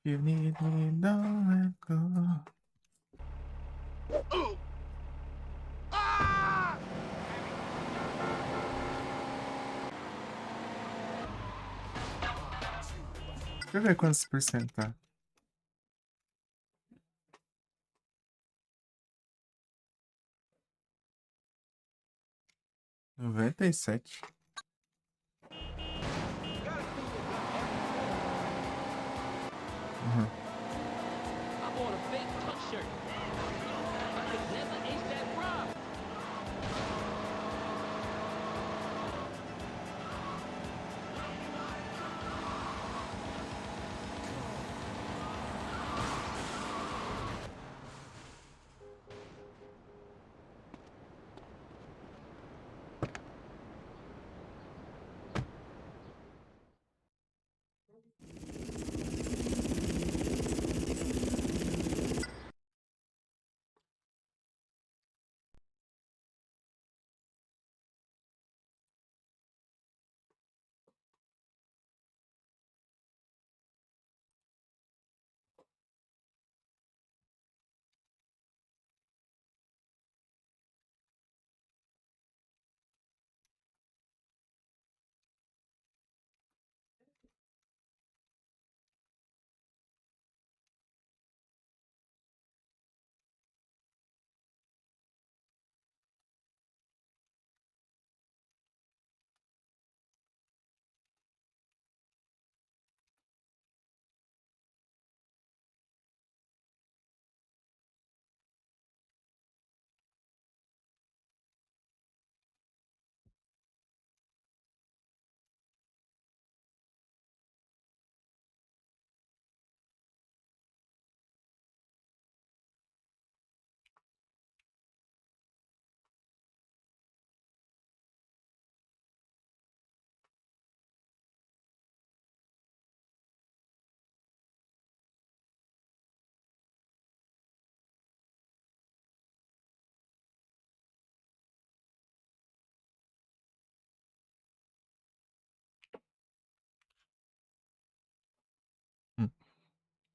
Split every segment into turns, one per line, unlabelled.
You need me, don't let go. Deixa eu ver quantos por cento tá. 97. Uhum.
I bought a fat tuck shirt. I could never ace that rhyme.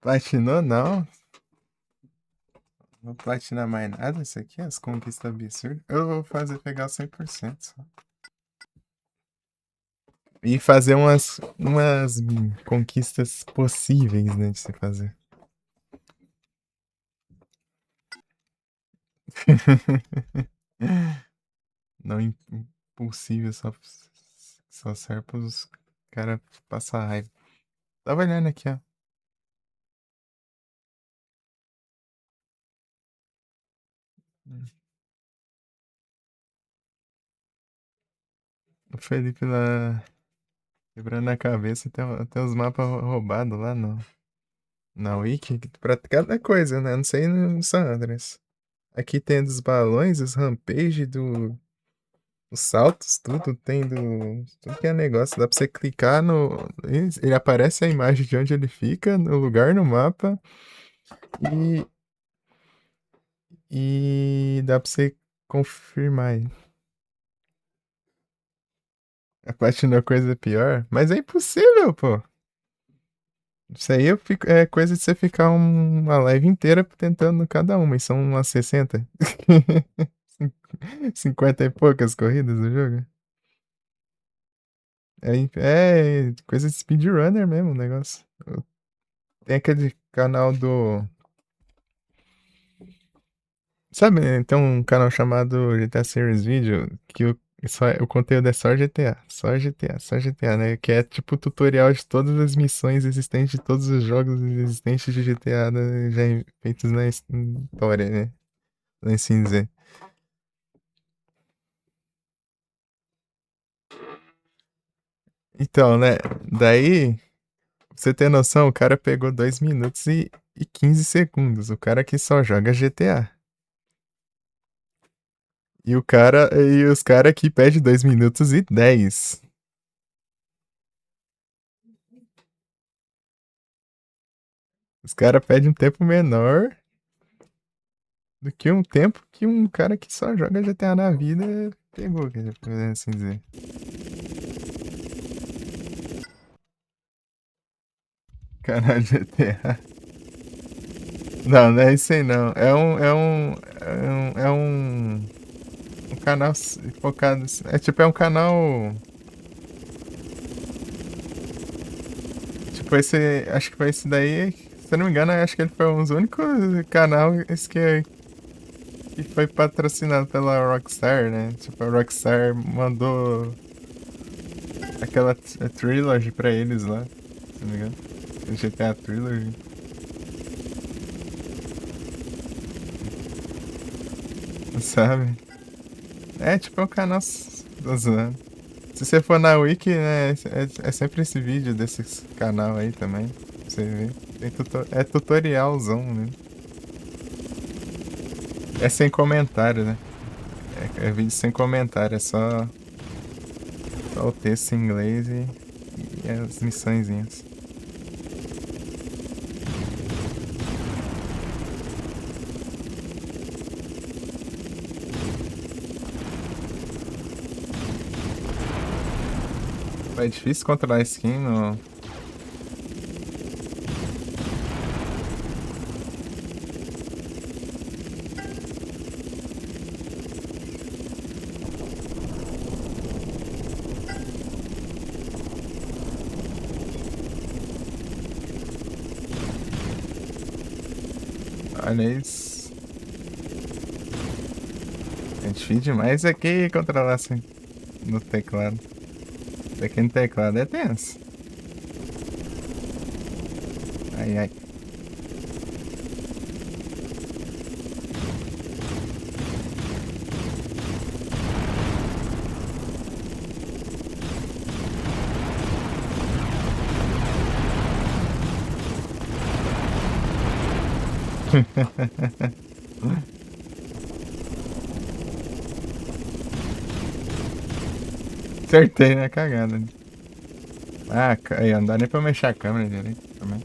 Platinou não? Não vou platinar mais nada isso aqui, as conquistas absurdas. Eu vou fazer pegar 100% só. E fazer umas conquistas possíveis, né, de se fazer. Não impossível, só serve pros caras passar raiva. Tava olhando aqui, ó. O Felipe lá quebrando a cabeça, tem os mapas roubados lá na Wiki, pra cada coisa, né? Não sei no San Andreas. Aqui tem dos balões, os rampage, os saltos, tudo tem tudo que é negócio. Dá pra você clicar no. Ele aparece a imagem de onde ele fica, no lugar no mapa. E, e dá pra você confirmar aí. A platina coisa pior. Mas é impossível, pô. Isso aí é coisa de você ficar uma live inteira tentando cada uma. E são umas 60. 50 e poucas corridas do jogo. É coisa de speedrunner mesmo o negócio. Tem aquele canal do. Sabe, tem um canal chamado GTA Series Video que o conteúdo é só GTA, só GTA, só GTA, né? Que é tipo tutorial de todas as missões existentes de todos os jogos existentes de GTA, né, já feitos na história, né? Assim dizer. Então, né? Daí, pra você ter noção, o cara pegou 2 minutos e 15 segundos. O cara que só joga GTA. E os cara aqui pede 2 minutos e 10. Os cara pedem um tempo menor do que um tempo que um cara que só joga GTA na vida pegou, quer assim dizer. Canal de GTA. Não, não é isso aí não. Um canal focado. É tipo, é um canal. Tipo, esse. Acho que foi esse daí. Se eu não me engano, acho que ele foi um dos únicos canais que foi patrocinado pela Rockstar, né? Tipo, a Rockstar mandou aquela trilogy pra eles lá. Se não me engano. GTA Trilogy. Sabe? É tipo, é um canal. Tô zoando. Se você for na Wiki, né, é sempre esse vídeo desse canal aí também. Pra você ver. É tutorialzão, né? É sem comentário, né? É vídeo sem comentário, só o texto em inglês e as missõezinhas. É difícil controlar a skin no. Olha isso. É difícil demais aqui controlar assim no teclado. Daqui no teclado é tenso. Ai, ai. Acertei na cagada. Ah, aí, não dá nem pra mexer a câmera direito também.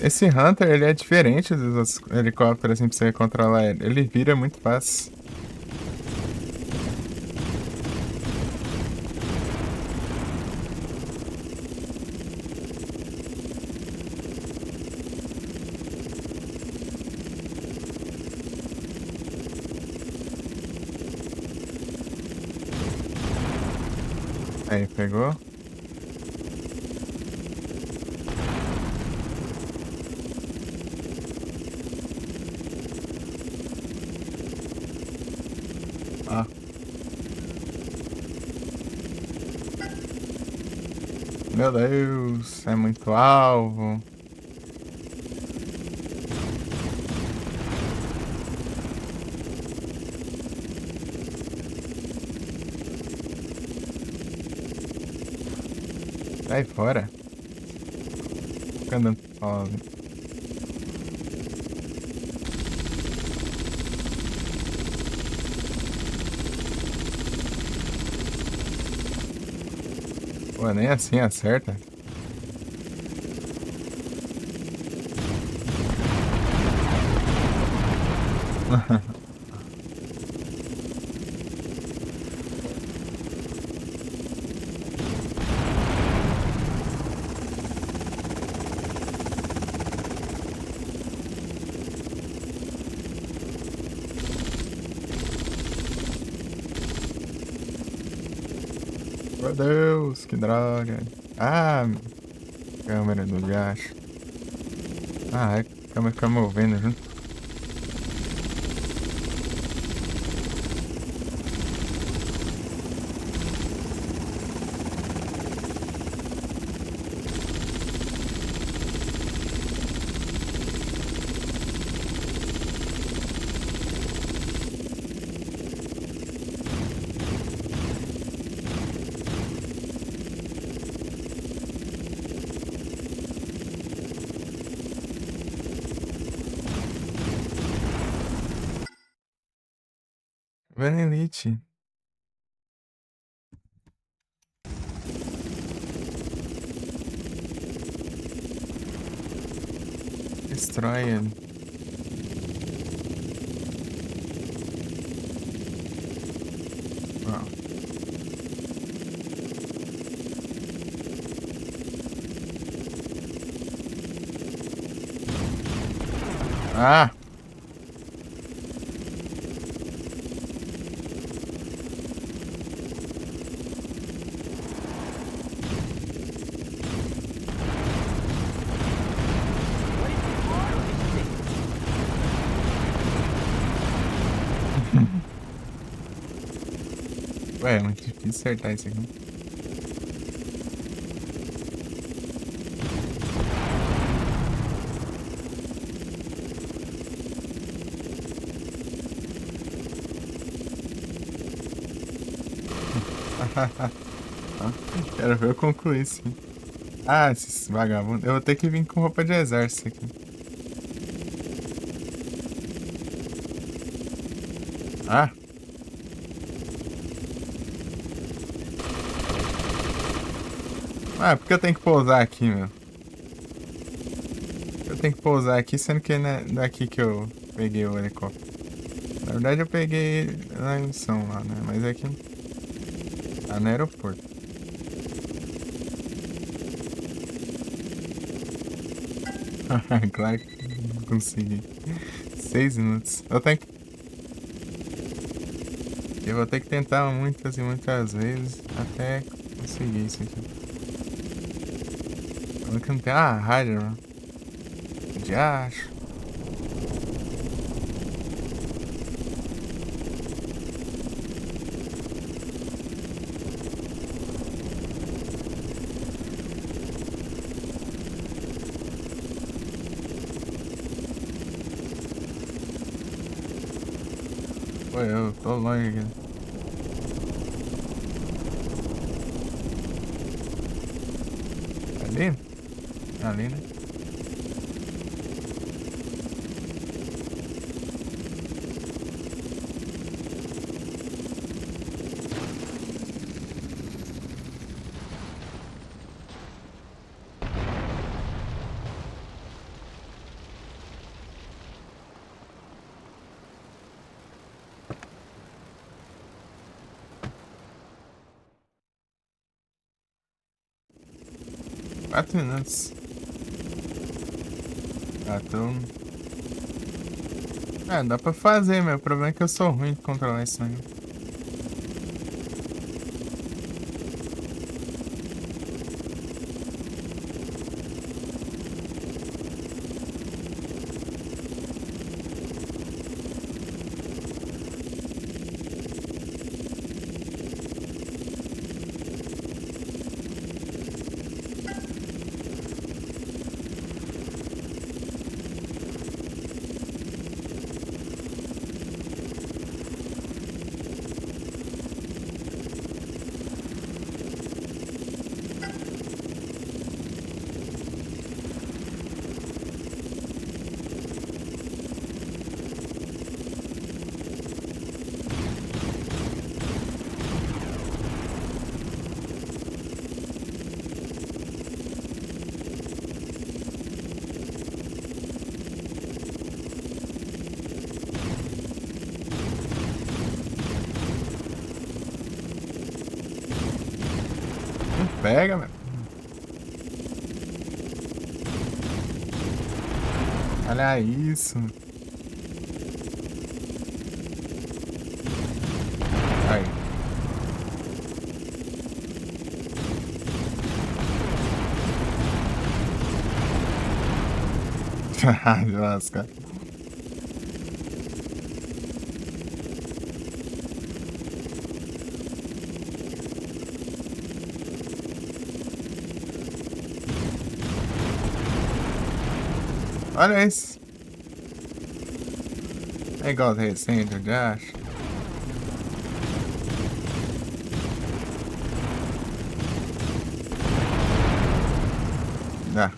Esse Hunter, ele é diferente dos outros helicópteros, assim, pra você controlar ele. Ele vira muito fácil. Aí, pegou. Ó. Meu Deus, é muito alvo. Sai fora. Fica andando sozinho. Pô, nem assim acerta. Meu Deus, que droga. Ah, câmera do gacho. Ah, é a câmera fica movendo junto. Vanillite. Destrói ele. Ó. Ah! Ué, é muito difícil acertar isso aqui. Quero ver eu concluir isso. Ah, esses vagabundos. Eu vou ter que vir com roupa de exército aqui. Ah! Ah, por que eu tenho que pousar aqui, meu? Eu tenho que pousar aqui, sendo que não é daqui que eu peguei o helicóptero. Na verdade, eu peguei na missão lá, né? Mas é que tá no aeroporto. Claro que não consegui. 6 minutos. Eu vou ter que tentar muitas e muitas vezes até conseguir isso aqui. Eu não tem a rádio, mano. De acho. Pô, eu tô longe aqui. Ali? Ali, né? Quatro minutos. Ah, tô. Ah, dá pra fazer, meu. O problema é que eu sou ruim de controlar isso aí. Não pega, meu. Olha isso. Aí. Lasca. Olha isso. É igual recente, eu já acho. Dá.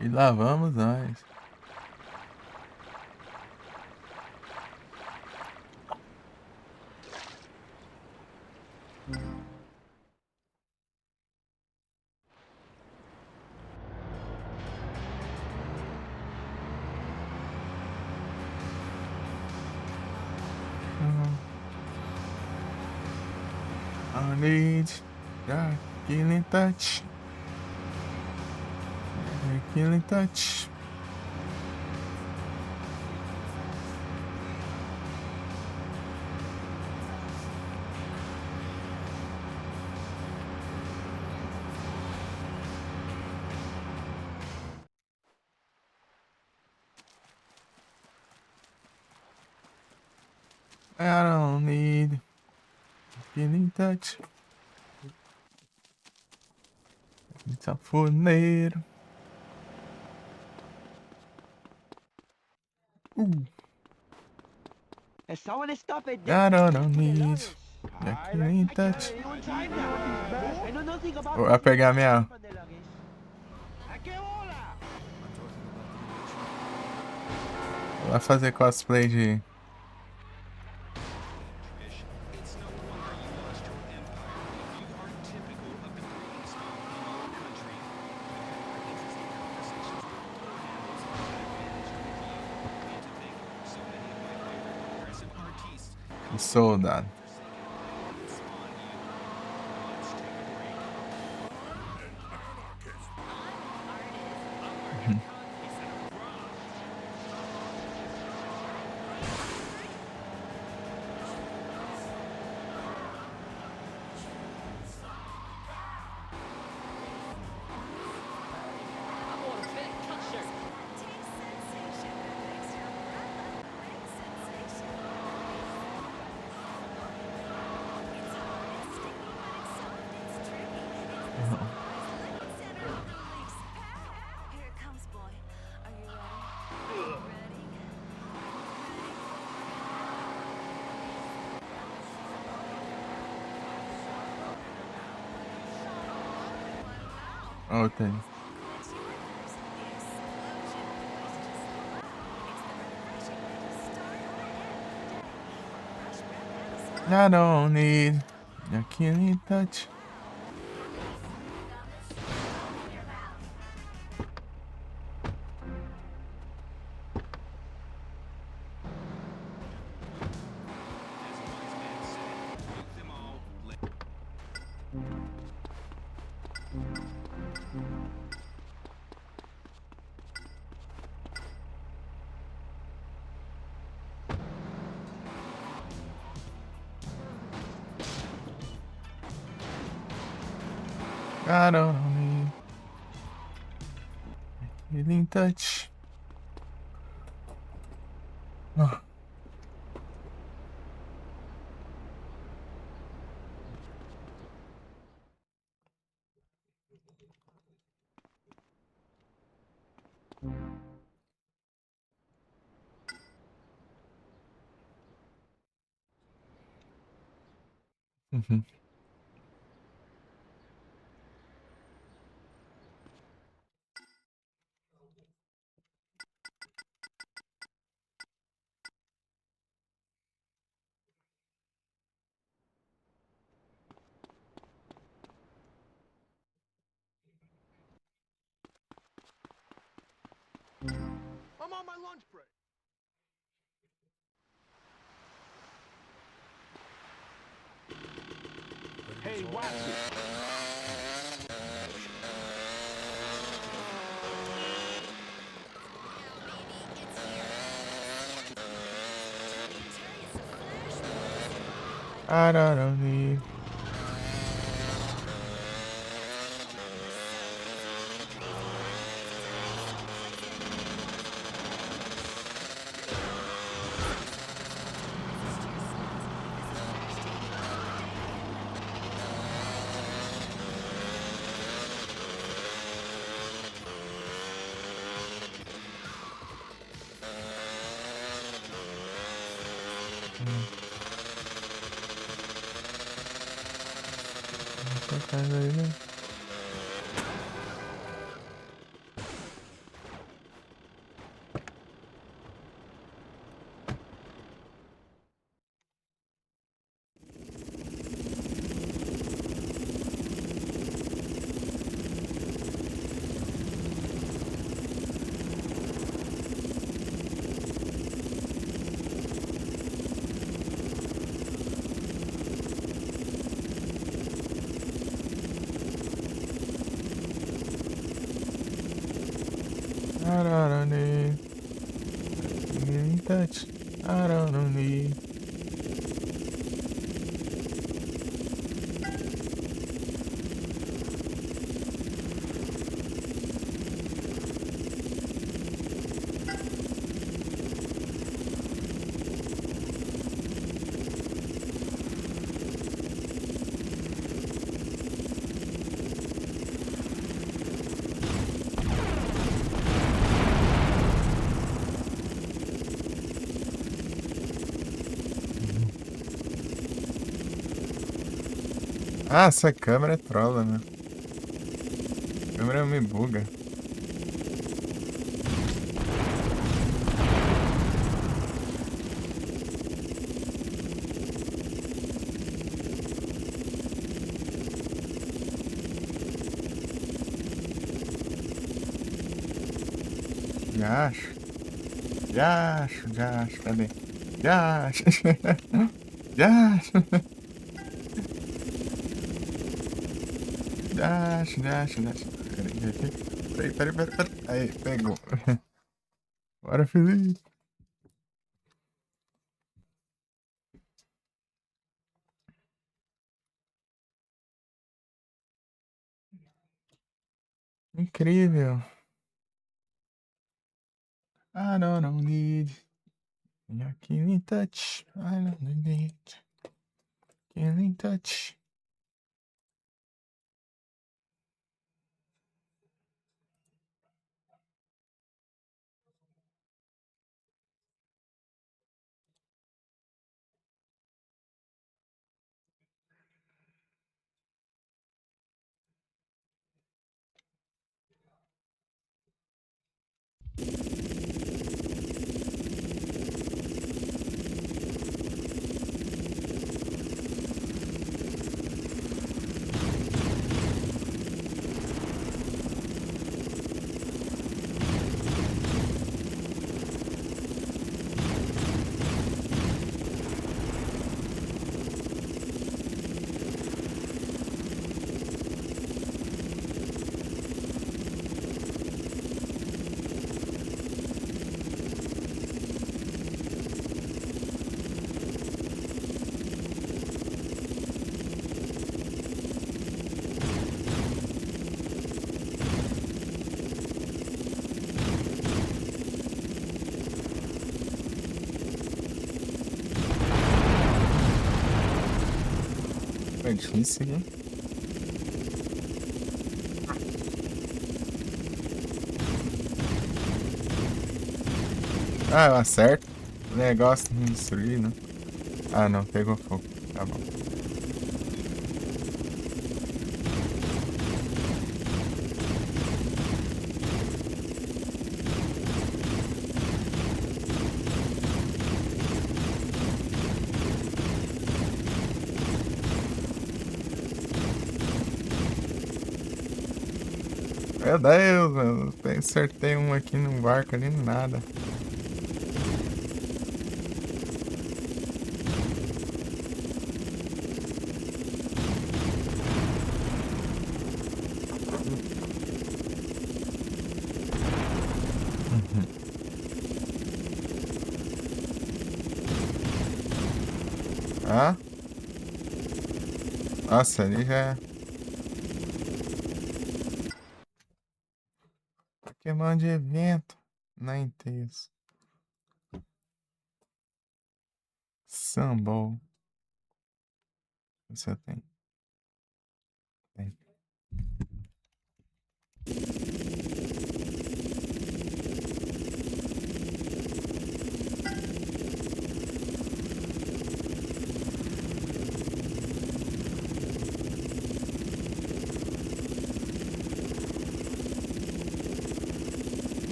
E lá vamos nós. need your killing touch. Your killing touch. I don't need killing touch. Safoneiro.
As someone is stop it.
I don't need your killing touch. Vai pegar minha. Vai fazer cosplay de. Soldado.
I bought a fat truck shirt.
Here it comes, boy. Are you ready?
Oh, tem. I don't need your killing touch. I don't need your killing touch. Oh. Mhm.
I'm on my lunch break. Hey, watch it.
I don't need. I don't need. In touch. I don't need. Ah, essa câmera é trola, meu. A câmera me buga. Já acho. Já acho. Cadê? Já acho. Já acho. Já acho. Peraí. Aí, pegou. Bora, Felipe. Incrível. I don't need. You're killing touch. I don't need. Killing touch. É difícil, hein? Ah, eu acerto. O negócio não destruir, né? Ah, não, pegou fogo. Tá bom. Meu Deus, mano. Acertei um aqui no barco ali, nada. Ah? Nossa, ali já. Pokémon de evento. Nem isso. Sambol. Você tem. Tem.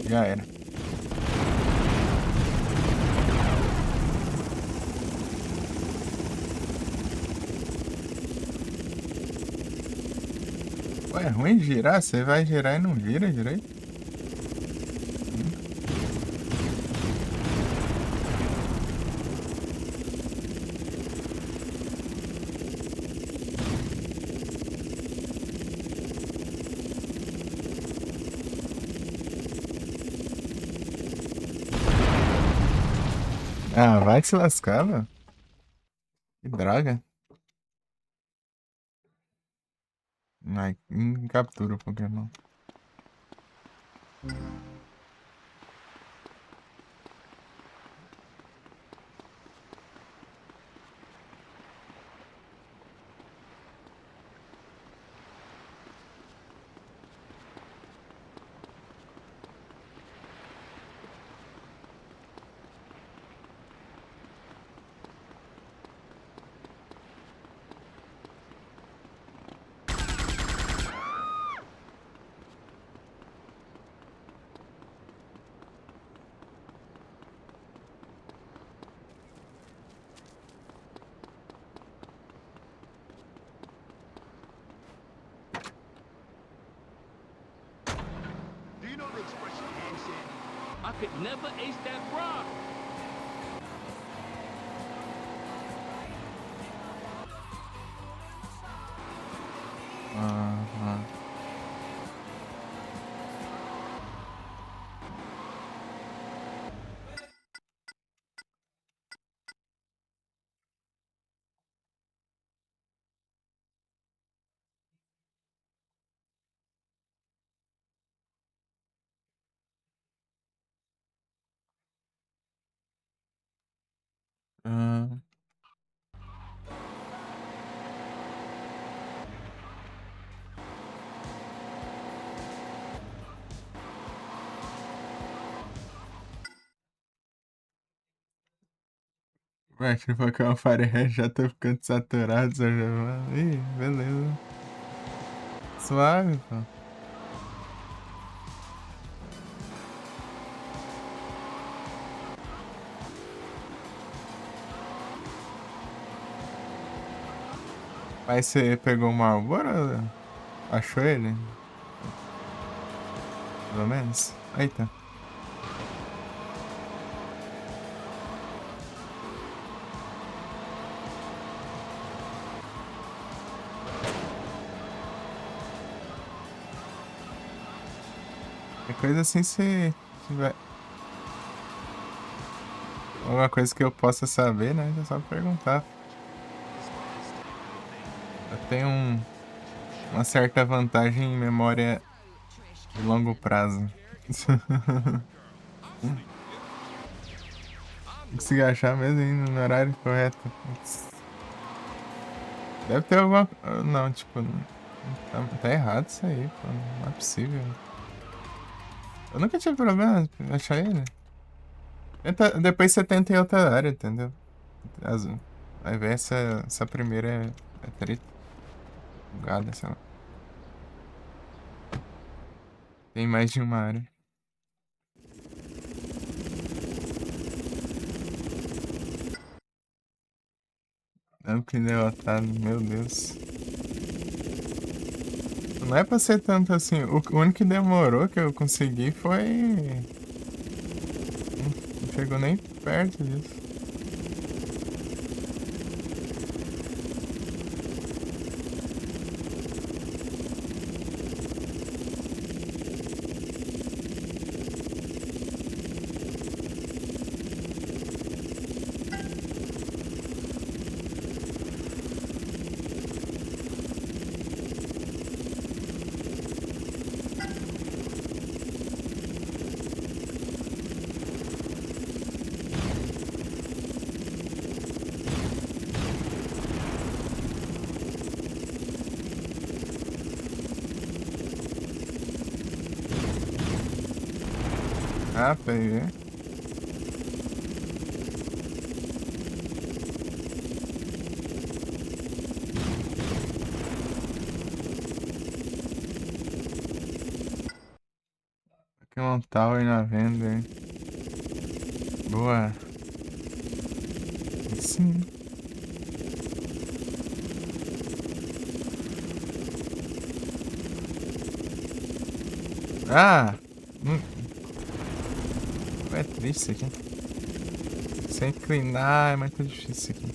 Já era. Ué, é ruim girar? Você vai girar e não gira direito? Ah, vai se lascar, velho. Que droga. Ai, captura o Pokémon.
Do you know the expression handshake?
I could never ace that rock.
Aham. Ah, vai, se for que o Firehead já tô ficando saturado, já já. Ih, beleza. Suave, pô. Mas você pegou o Marlboro? Achou ele? Pelo menos? Eita. É coisa assim se tiver. Alguma coisa que eu possa saber, né? É só perguntar. Eu tenho uma certa vantagem em memória de longo prazo. Consegui achar mesmo indo no horário correto. Putz. Deve ter alguma. Não, tipo. Tá errado isso aí, pô. Não é possível. Eu nunca tive problema em achar ele. Depois você tenta em outra área, entendeu? As, Ao invés essa primeira é treta. Bugada, sei lá. Tem mais de uma área. Não que derrotado, meu Deus. Não é pra ser tanto assim. O único que demorou que eu consegui foi. Não chegou nem perto disso. Ah, peguei. Pokémon Tower na venda, hein? Boa. Sim. Ah! É triste isso aqui. Sem inclinar é muito difícil isso aqui.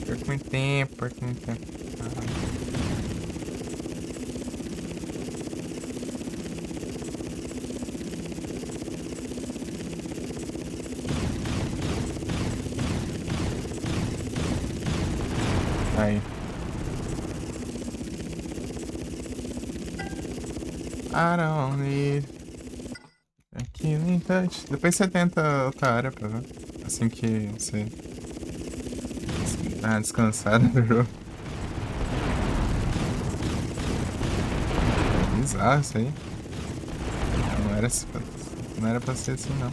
Perco muito tempo, perco muito tempo. Aí. I don't need a killing touch. Depois você tenta outra área pra ver. Assim que você dá uma descansada no jogo. Bizarro isso aí. Não era pra ser assim, não.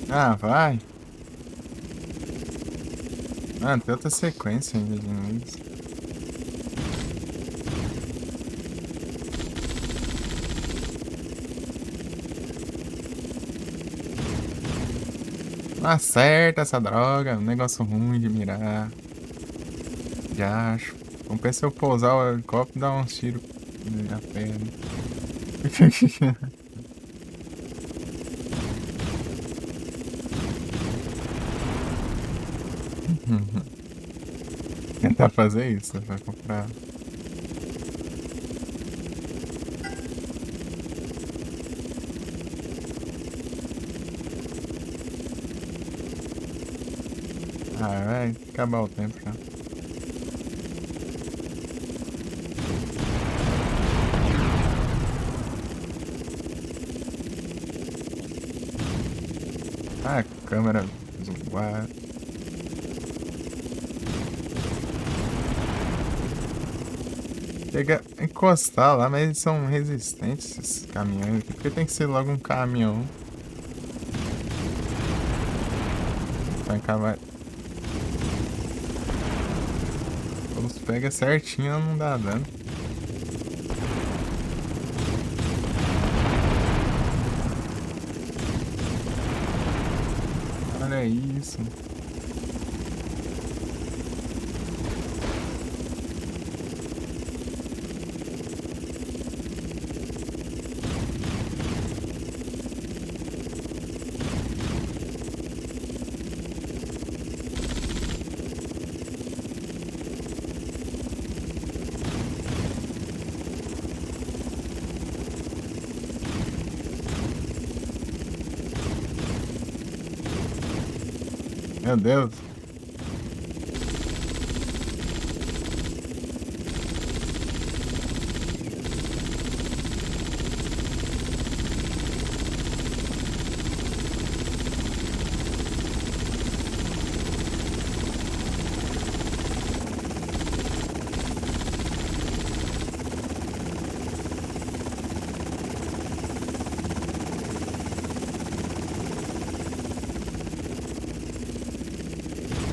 Ah, vai. Ah, tem outra sequência ainda de inimigos. Não acerta essa droga, um negócio ruim de mirar. Já acho. Compensa eu pousar o helicóptero e dar uns tiros na perna. Tentar fazer isso, vai comprar. Ah, vai acabar o tempo já. Ah, câmera zoada. Chega a encostar lá, mas eles são resistentes, esses caminhões aqui. Porque tem que ser logo um caminhão. Vai acabar. Quando os pega certinho, não dá dano. Olha isso. Meu Deus.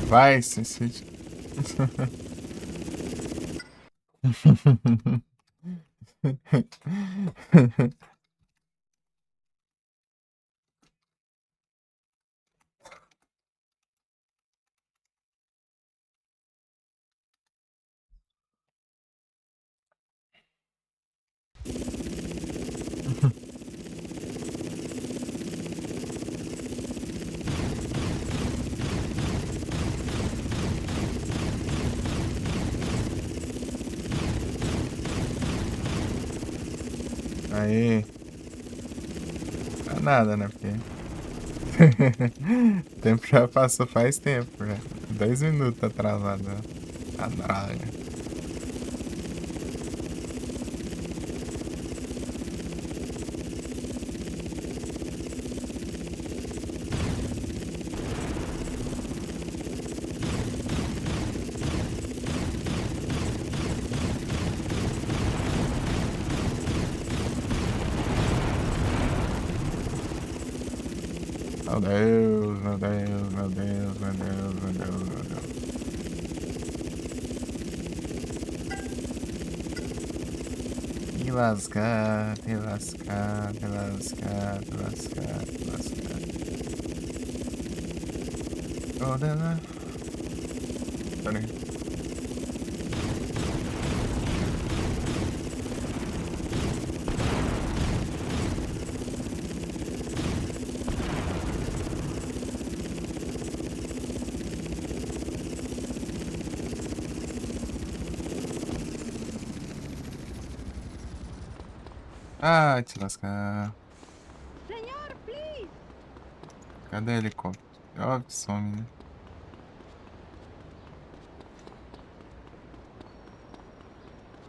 Vai, Cid. Aí. Não nada, né? Porque. O tempo já passou faz tempo, já. 10 minutos atrasado. Né? A droga. Meu Deus, meu Deus, meu Deus, meu Deus, meu Deus, meu Deus. Me lascar, te lascar, te lascar, te lascar, te lascar. Toda lá. Peraí. Ah, te lascar.
Senhor, please!
Cadê o helicóptero? Óbvio que some, né?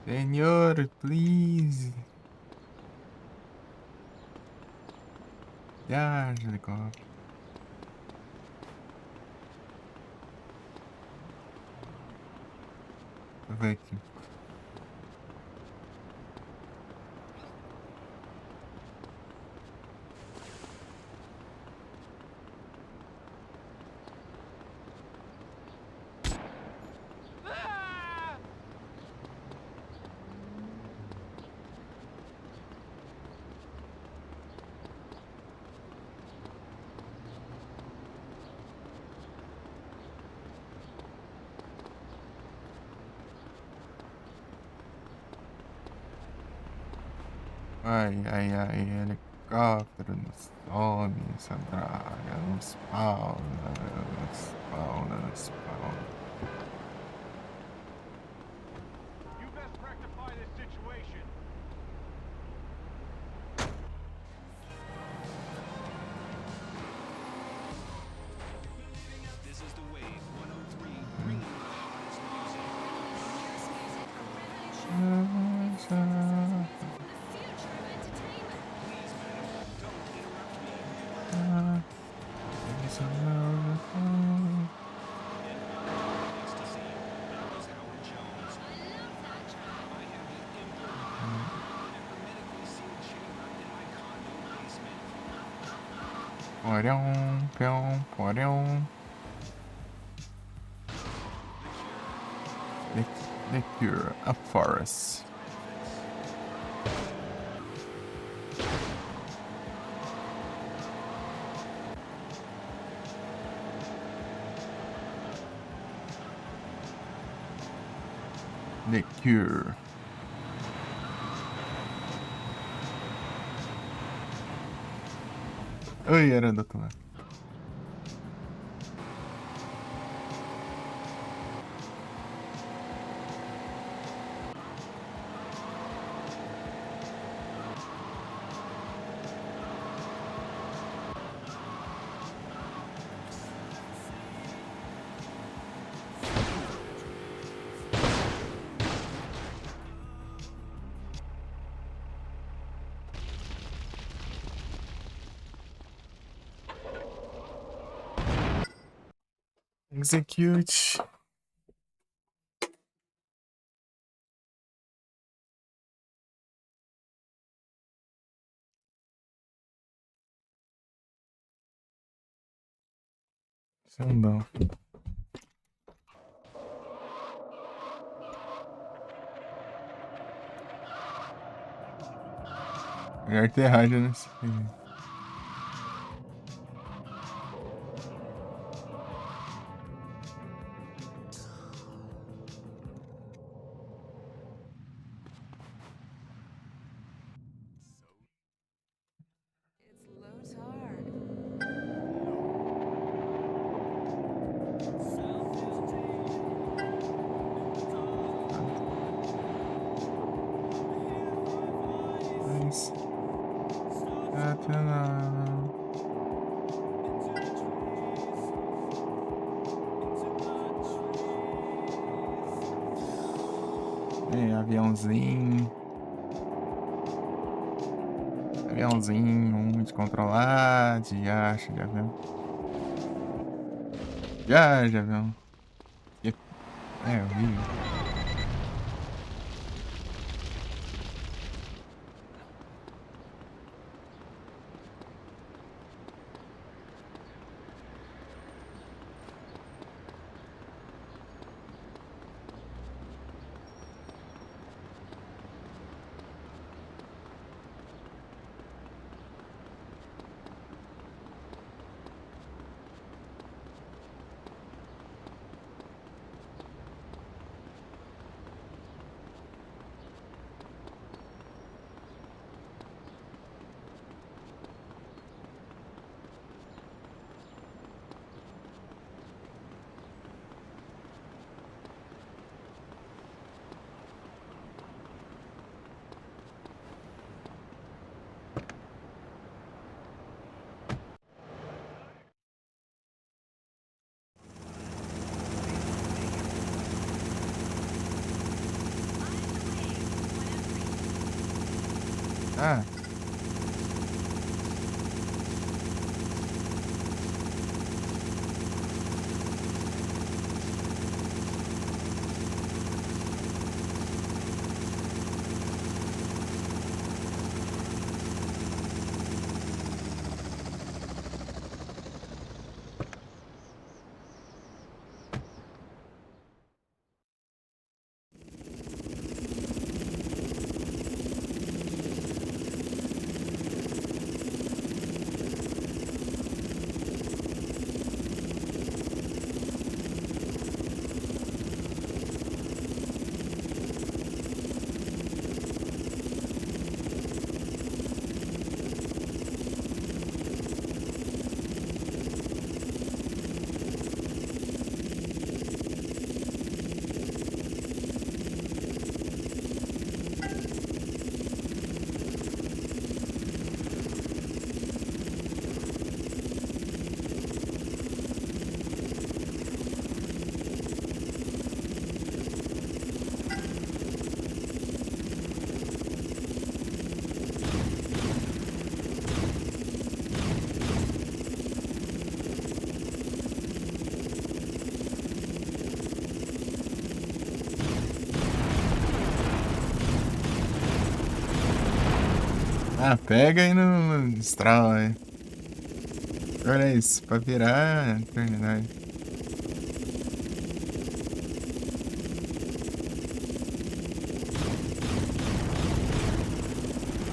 Senhor, please. Viaja, helicóptero. Deixa eu ver aqui. Ai, ai, ai, helicóptero não some, essa draga não spawna, não spawna, não spawna.
You best rectify this situation.
This is the Wave 103, bringing you the hottest music.
Newest music, a revolution. It's the future of entertainment.
Please, madam, don't interrupt me. Ecstasy. That was Howard Jones.
I love that track.
I have the Emperor in a hermetically sealed chamber in my condo basement.
Porão, peão, porão. The Cure, a forest. The Cure. Oi, era do outro lado. Execute. Isso não. Melhor ter rádio nesse filme.
It's Lotar.
Mas. Até lá. Aviãozinho. Aviãozinho, muito controlado. Já viu? Já viu? É horrível. Ah, pega e não destrói. Olha isso, pra virar a eternidade.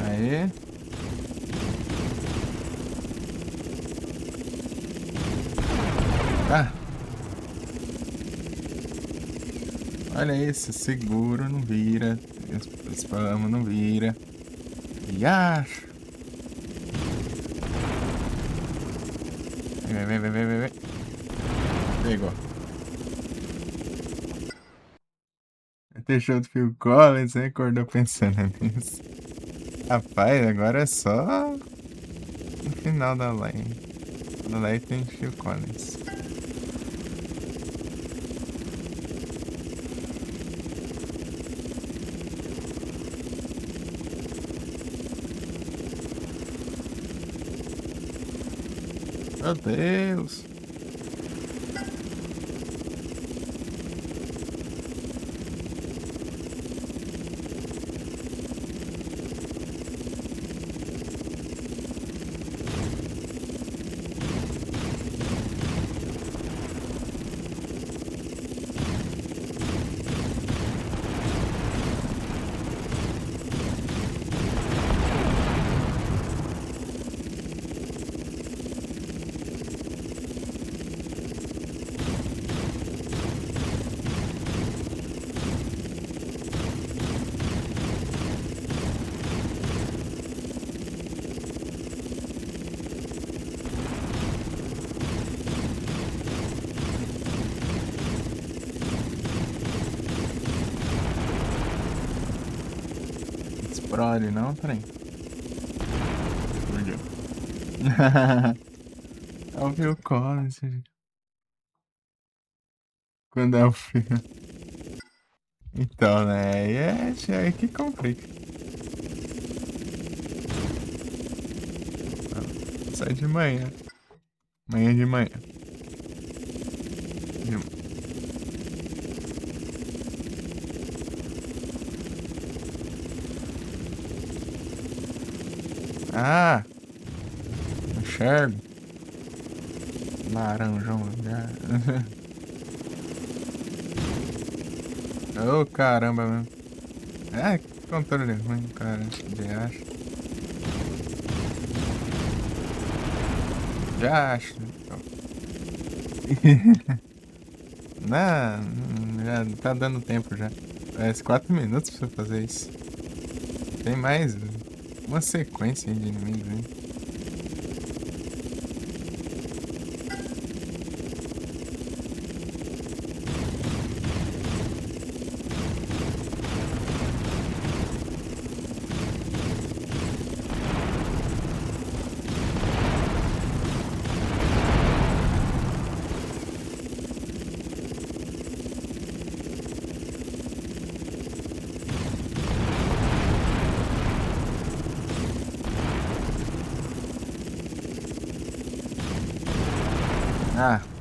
Aí. Ah. Olha isso, seguro, não vira. Spam não vira. Yar! Vem. Pegou. Até show do Phil Collins, hein? Acordou pensando nisso. Rapaz, agora é só no final da live. Na live tem Phil Collins. Meu Deus! Explode, não, trem. Explodiu. É o Phil Collins, gente. Quando é o Phil. Então, né? Aí é que complica. Sai de manhã. Manhã de manhã. Ah! Enxergo. Laranjão já. Ô, caramba, mano. É, que controle ruim, cara. De acho. Já acho. Não, já tá dando tempo já. Parece 4 minutos pra você fazer isso. Tem mais uma sequência de inimigos, hein? Ah.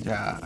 Ya.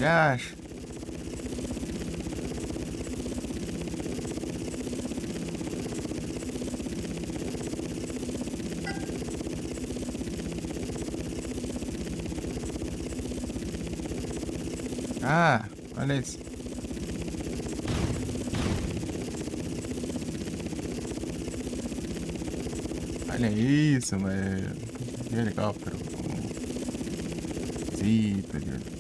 Já. Ah, olha isso. Olha isso, velho. Que helicóptero. Zita, ah.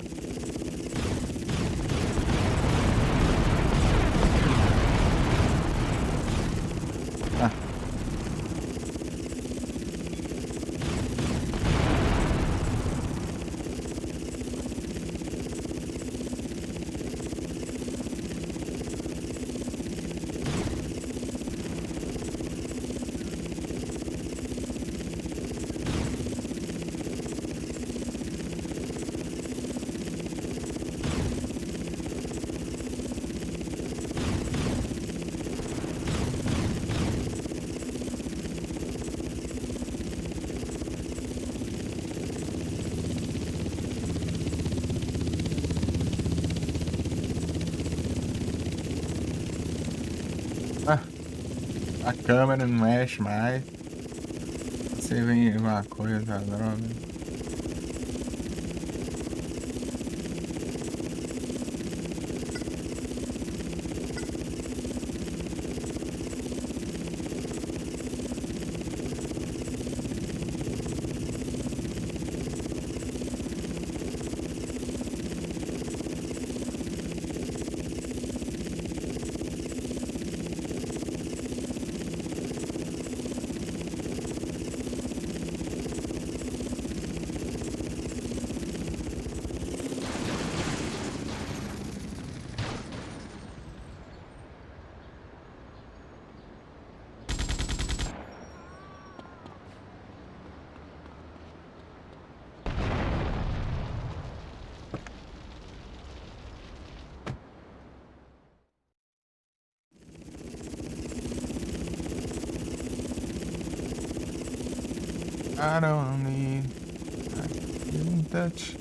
Ah, a câmera não mexe mais. Você vem alguma coisa, droga. I don't need human touch.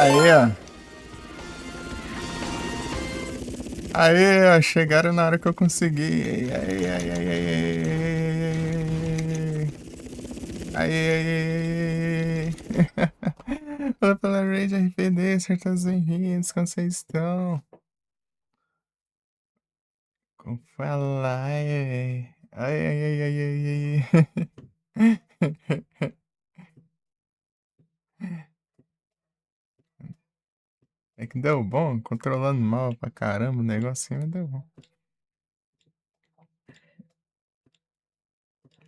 Aí, ó. Aí, ó. Chegaram na hora que eu consegui. Aí, aí, aí, aí, aí, aí, aí. Fala pela Rage RPD, certas bem-vindos, como vocês estão? Como falar, ai, ai, ai, ai, ai, ai, ai. É que deu bom, controlando mal pra caramba o negocinho, mas deu bom.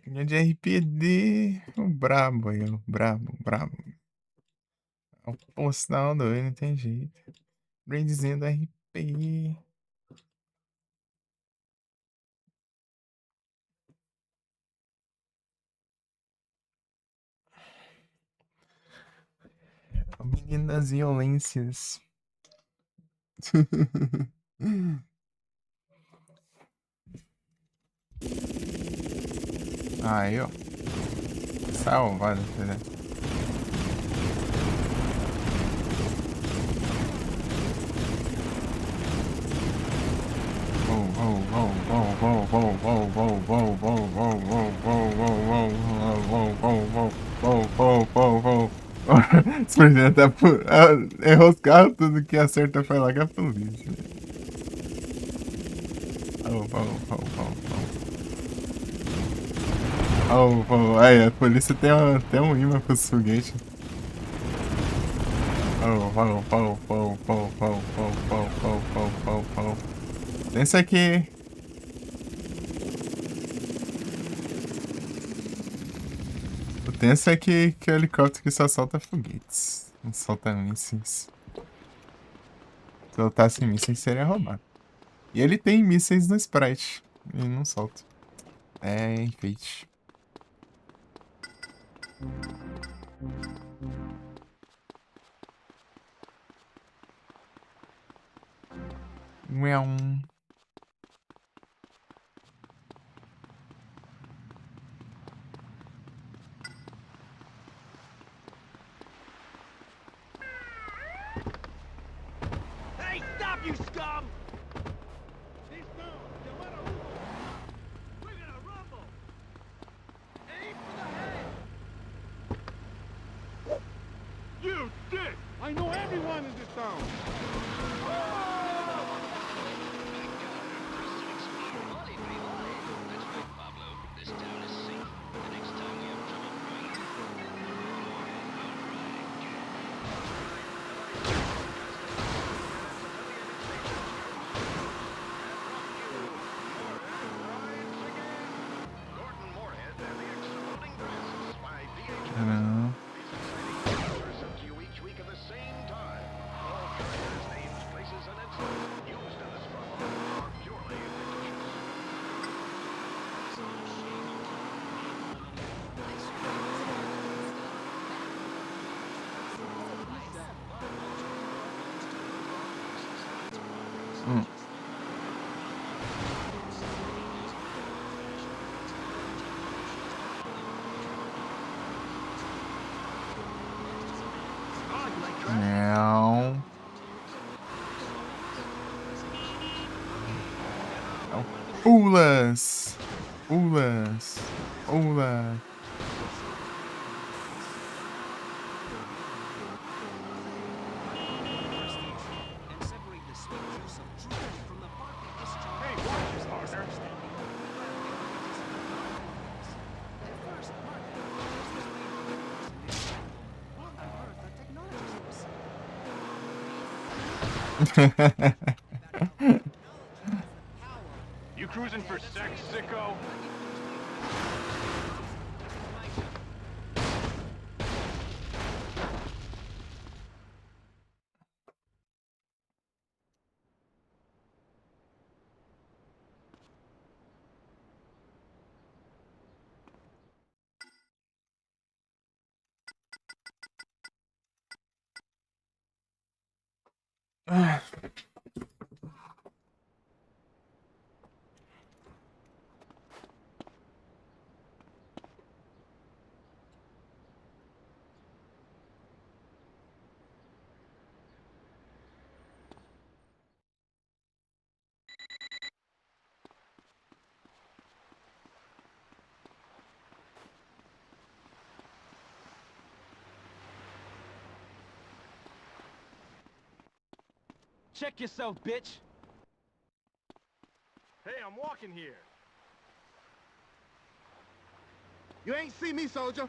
Linha de RPD, o brabo aí, o brabo, brabo. É o postal doido, não tem jeito. Brandzinho do RP. O menino das violências. Aí, ó. Salvado, filha. Esse presidente tá errou os carros, tudo que acerta foi lá com a polícia. Aí, a polícia tem um imã pro foguete. Pensa que o tenso é que o helicóptero que só solta foguetes. Não solta mísseis. Se soltasse mísseis seria roubado. E ele tem mísseis no Sprite. E não solta. É enfeite. Miau.
Hey, stop, you scum! He's down. Yamada Hugo. We're gonna rumble. Aim for the head. You dick! I know everyone in this town.
Não. Não. Pulas! Pulas! Pula!
And separate the sweet juice of truth from the bark that discharges.
Hey, watch it, partner.
At first, Martin was this way what on earth are technology source?
You cruising for sex, sicko?
Check yourself, bitch.
Hey, I'm walking here. You ain't see me, soldier.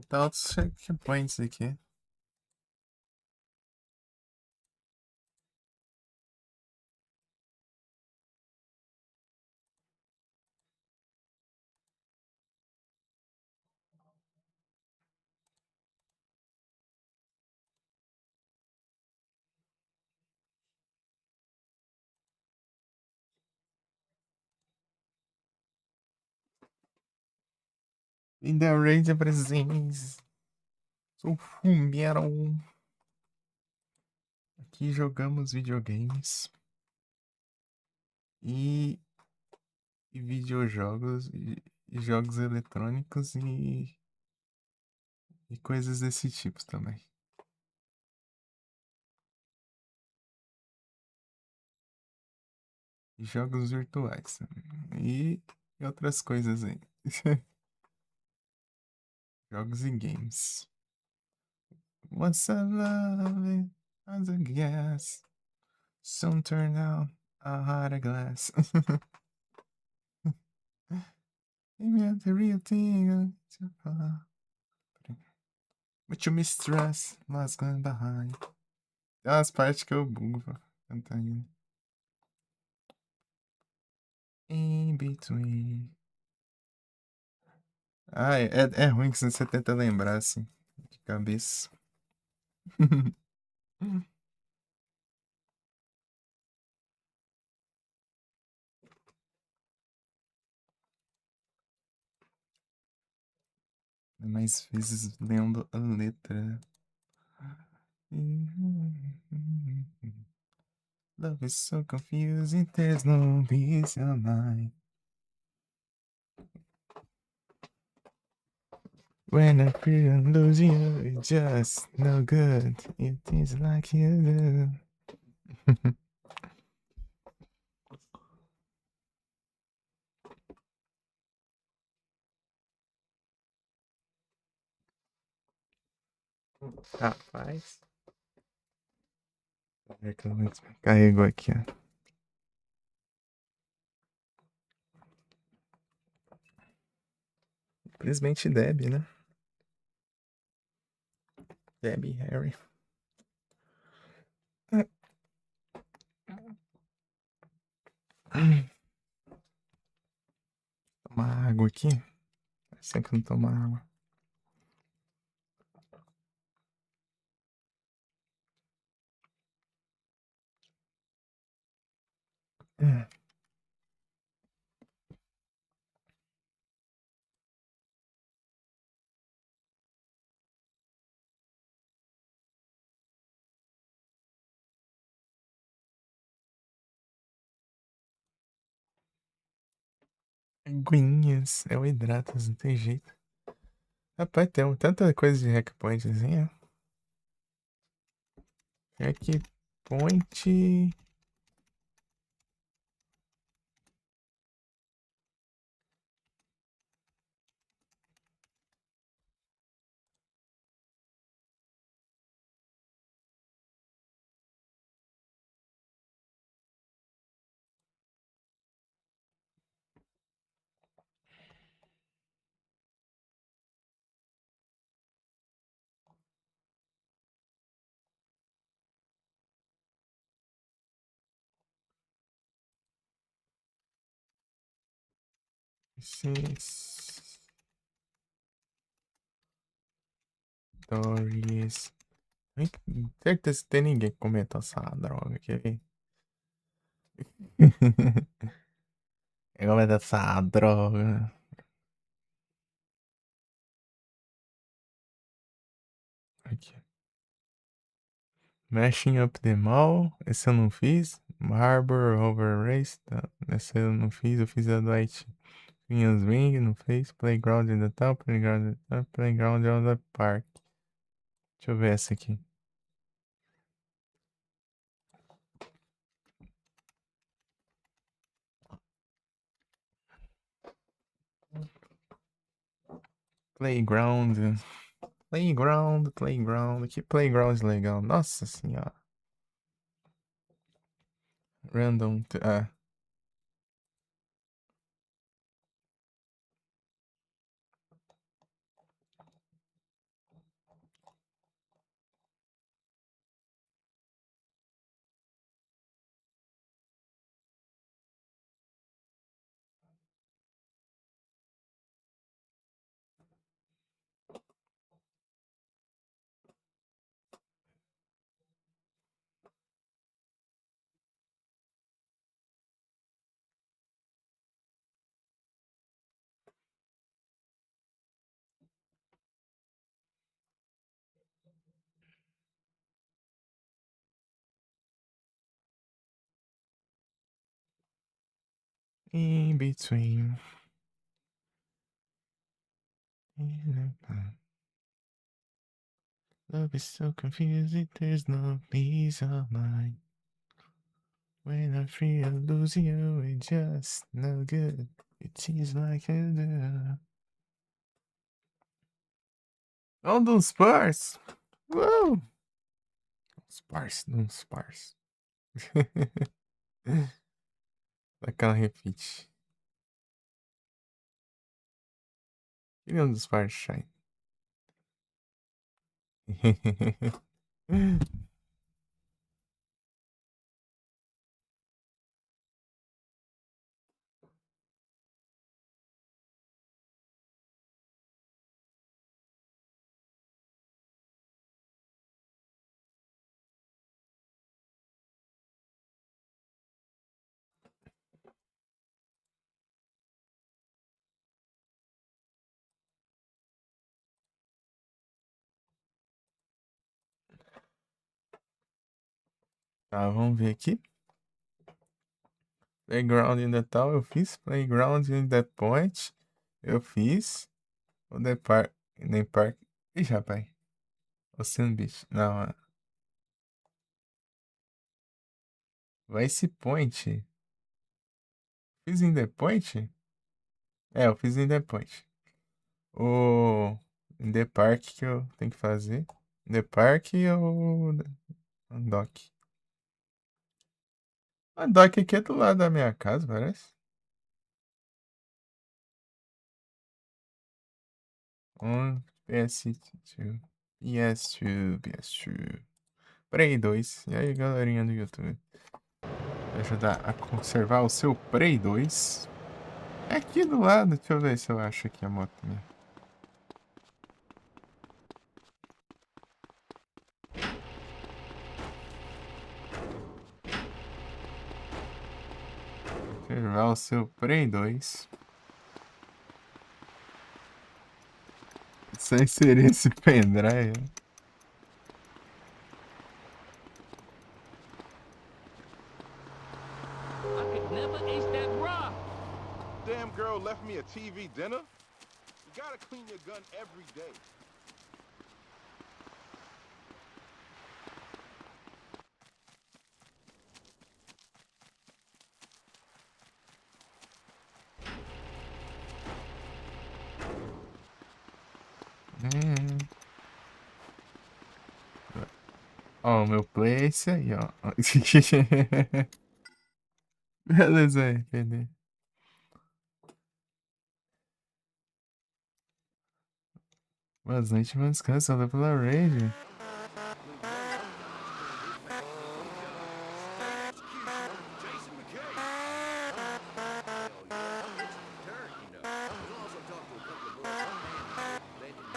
Tá outros checkpoints aqui. In the Ranger Presents. Sou Fumero. Aqui jogamos videogames. E videojogos. E jogos eletrônicos e coisas desse tipo também. E jogos virtuais também. E outras coisas aí. Jogos e games. Once I love it as a gas. Soon turn out a heart of glass. Maybe the real thing. But you mistrust what's going behind. Tem umas partes que eu bugo pra cantar ainda. In between. Ah, é ruim que você tenta lembrar assim, de cabeça. Mais vezes lendo a letra. Love is so confusing, there's no peace of mind. When I feel I'm losing you, it's just no good. It is like you do. Rapaz. Carregou aqui, ó. Infelizmente Debbie, né? Debbie Harry. Tomar água aqui. Faz tempo que eu não tomo água. Aguinhas. É o hidratas, não tem jeito. Rapaz, tem tanta coisa de hackpoint assim, ó. Hackpoint. Stories. Certeza que tem ninguém que comentou essa droga aqui. Eu comento essa droga. Aqui. Mashing Up the Mall. Esse eu não fiz. Harbor Over Race. Tá. Esse eu não fiz. Eu fiz a Dwight Vinhas Wing. Não fez. Playground in the Town. Playground in the Town. Playground on the Park. Deixa eu ver essa aqui. Playground. Playground. Que playground legal. Nossa senhora. Random. Ah. In between. Love is so confusing, there's no peace of mind. When I feel losing you, it's just no good. It seems like I do. Oh, dos Spurs! Uou! Spurs, não Spurs. Daquela repeat. Queria um dos Spurs Shine. Tá, vamos ver aqui. Playground in the Town eu fiz. Playground in the Point eu fiz. O The Park. The Park. Ih, rapaz. Ocean Beach. Não, Vice Point. Fiz em The Point? É, eu fiz em The Point. O em The Park que eu tenho que fazer. The Park e o Dock. A Dock aqui é do lado da minha casa, parece. PS2. PS2, PS2. Prey 2. E aí, galerinha do YouTube? Vai ajudar a conservar o seu Prey 2. É aqui do lado. Deixa eu ver se eu acho aqui a moto minha. Conservar o seu Prey 2. Só inserir esse pendrive.
I could never ace that rock.
Damn girl left me a TV dinner? You gotta clean your gun every day.
Ó, o meu play é esse aí, ó. Beleza aí, entendeu? Boas noites, meus caras, salve pela raid.
Jason McKay. Hell yeah. It's Turk, you know. We'll also talk to a couple of boys. They didn't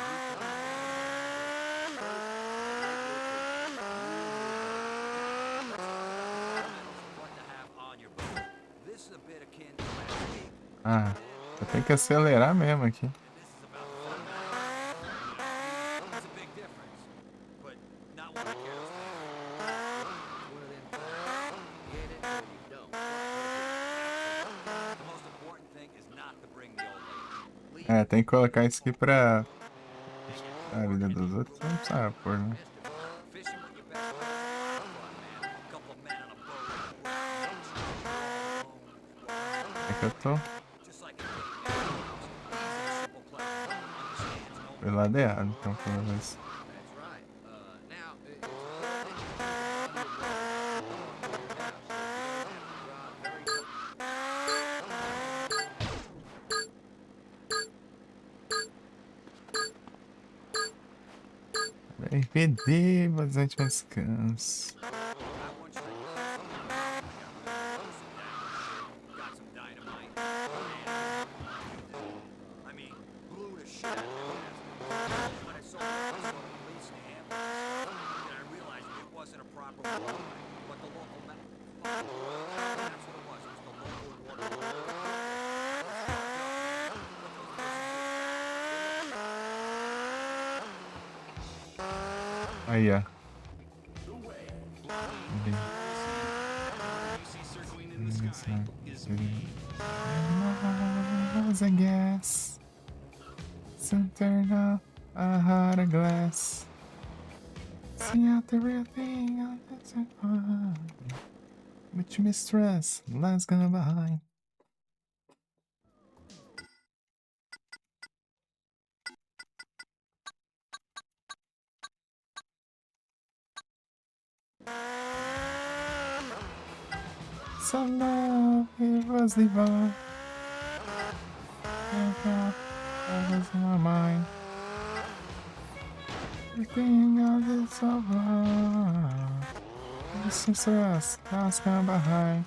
Ah, eu tenho que acelerar mesmo aqui.
It's a big difference, but not one I care to stand.
One of them things. Get it or you don't.
The most important thing is not to bring the old lady.
É, tem que colocar isso aqui pra a vida dos outros. Não precisa pôr, né?
Fishing with your best friends is a lot of fun, man. A couple of men on a boat.
É que eu tô
Just like a date night. Easy, simple pleasure. Understands no
do lado errado, então pelo menos.
That's right. Now, it's a good thing you have plenty of water along near your house, so you don't have to drive very
RPD, bastante descanso.
I want you to got some dynamite. I mean, blew the shit out of the when I saw the police and ambulance, then I realized it wasn't a proper water line, but the local that's what it was. It was the local water
Aí, ó.
circling in the sky is
Was a guess. Some turn up a heart of glass. See out the real thing on the top. But you mistrust, life's gone behind. Somehow it was divine. I was in my mind. Everything of it's over. This is us, life's gone behind.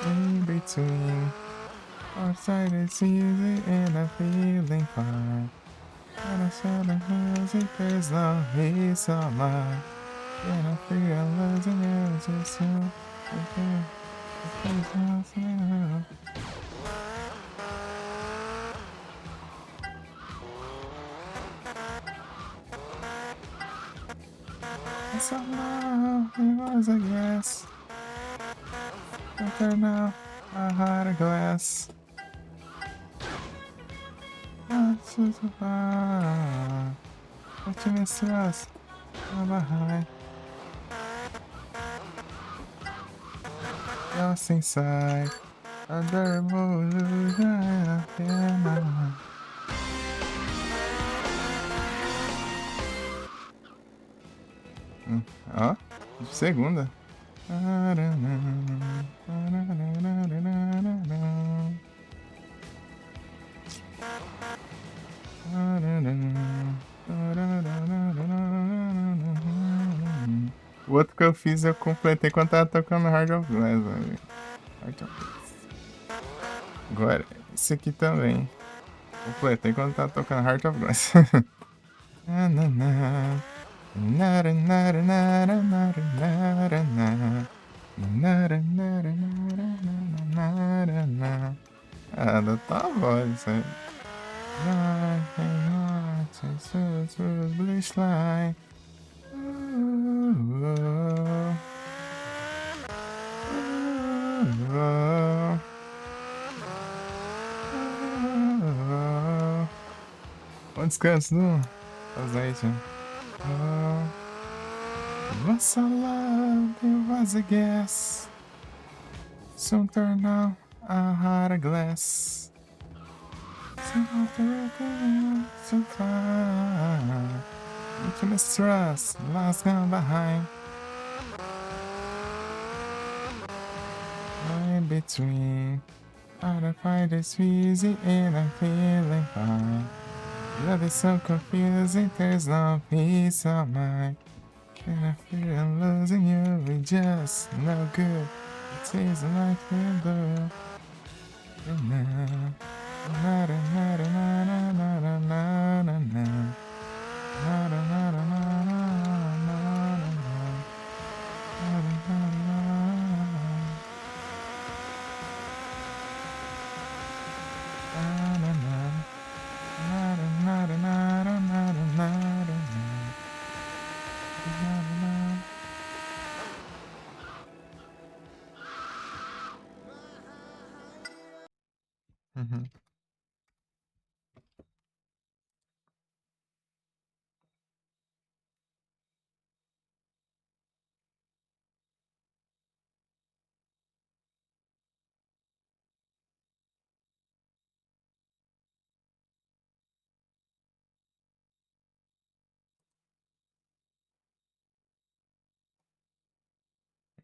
In between, our side is easy and I'm feeling fine. And I said the music, there's no peace of mind. And I feel I'm losing you just so. Somehow it was a guess. But there now I had a glass. That's just a fire. But you miss us. I'm behind. Lost inside. Under a illusion. Ó, de segunda. O outro que eu fiz eu completei quando tava tocando Heart of Glass, velho. Heart of Glass. Agora, esse aqui também. Completei quando tava tocando Heart of Glass. Ah, da tua voz, isso aí. Blue slide. Bom descanso, Nu. Azeite. Once I loved, it was a guess. Soon turn out I had a glass. So after everything, so far. But you mistrust, last gone behind. In between, I don't find it's easy and I'm feeling fine. Love is so confusing, there's no peace of mind. And I feel I'm losing you, we just no good. It seems like we're blue.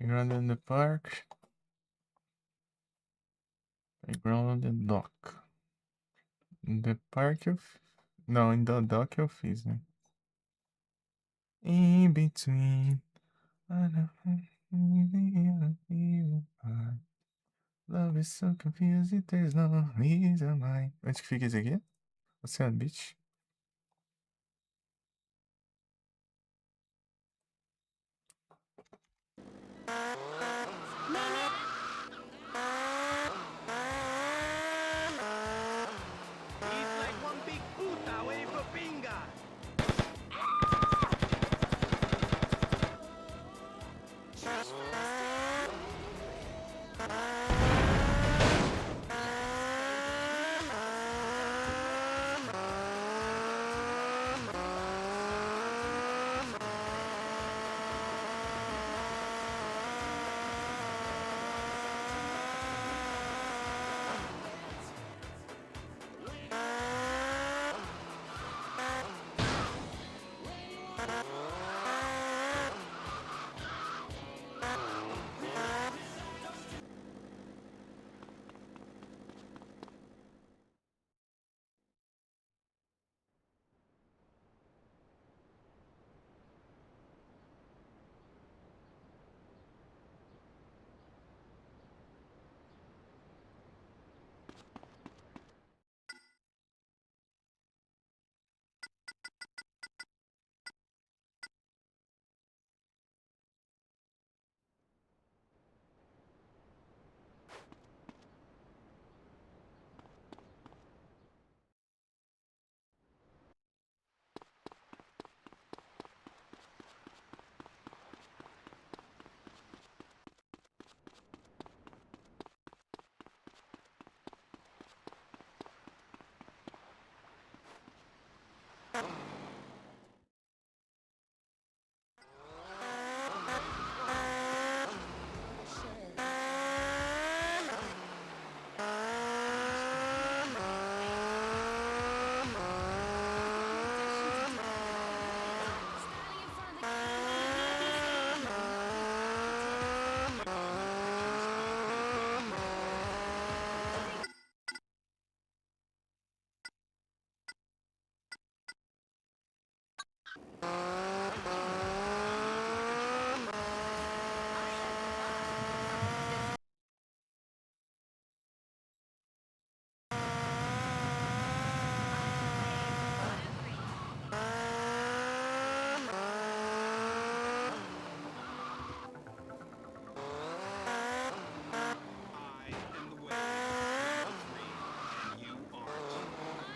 Playground in the park. Playground on the dock. In the park eu... Não, in the dock eu fiz, né? In between. Love is so confused, there's no reason why. Onde que fica esse aqui? Ocean Beach.
He's like one big puta waiting for pinga.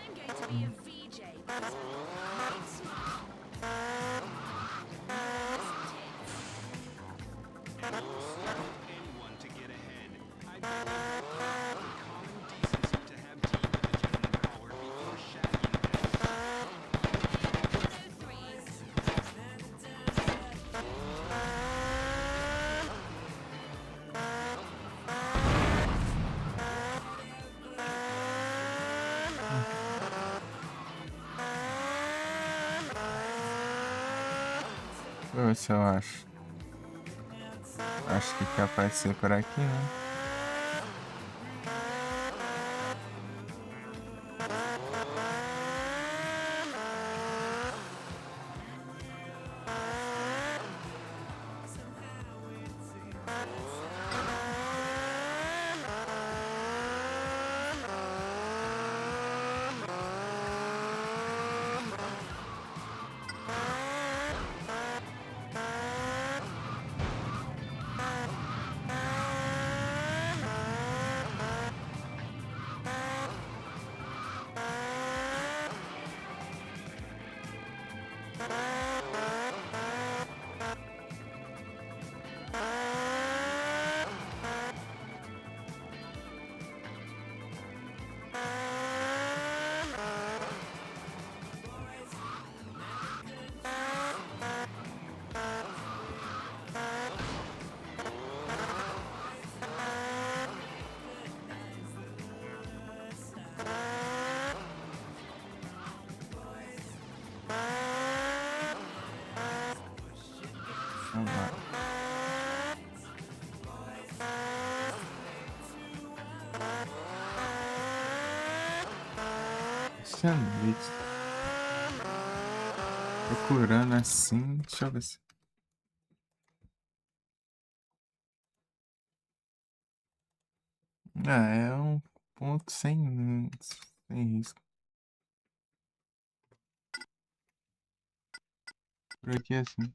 I'm going to be a VJ because I make smile.
Anyone to get ahead. I common decency to have tea with the gentleman Howard before shagging them.
Deixa eu ver se eu acho. Acho que quer aparecer por aqui, né? Vamos lá. à noite. Procurando assim. Deixa eu ver se. Ah, é um ponto sem risco. Por aqui é assim.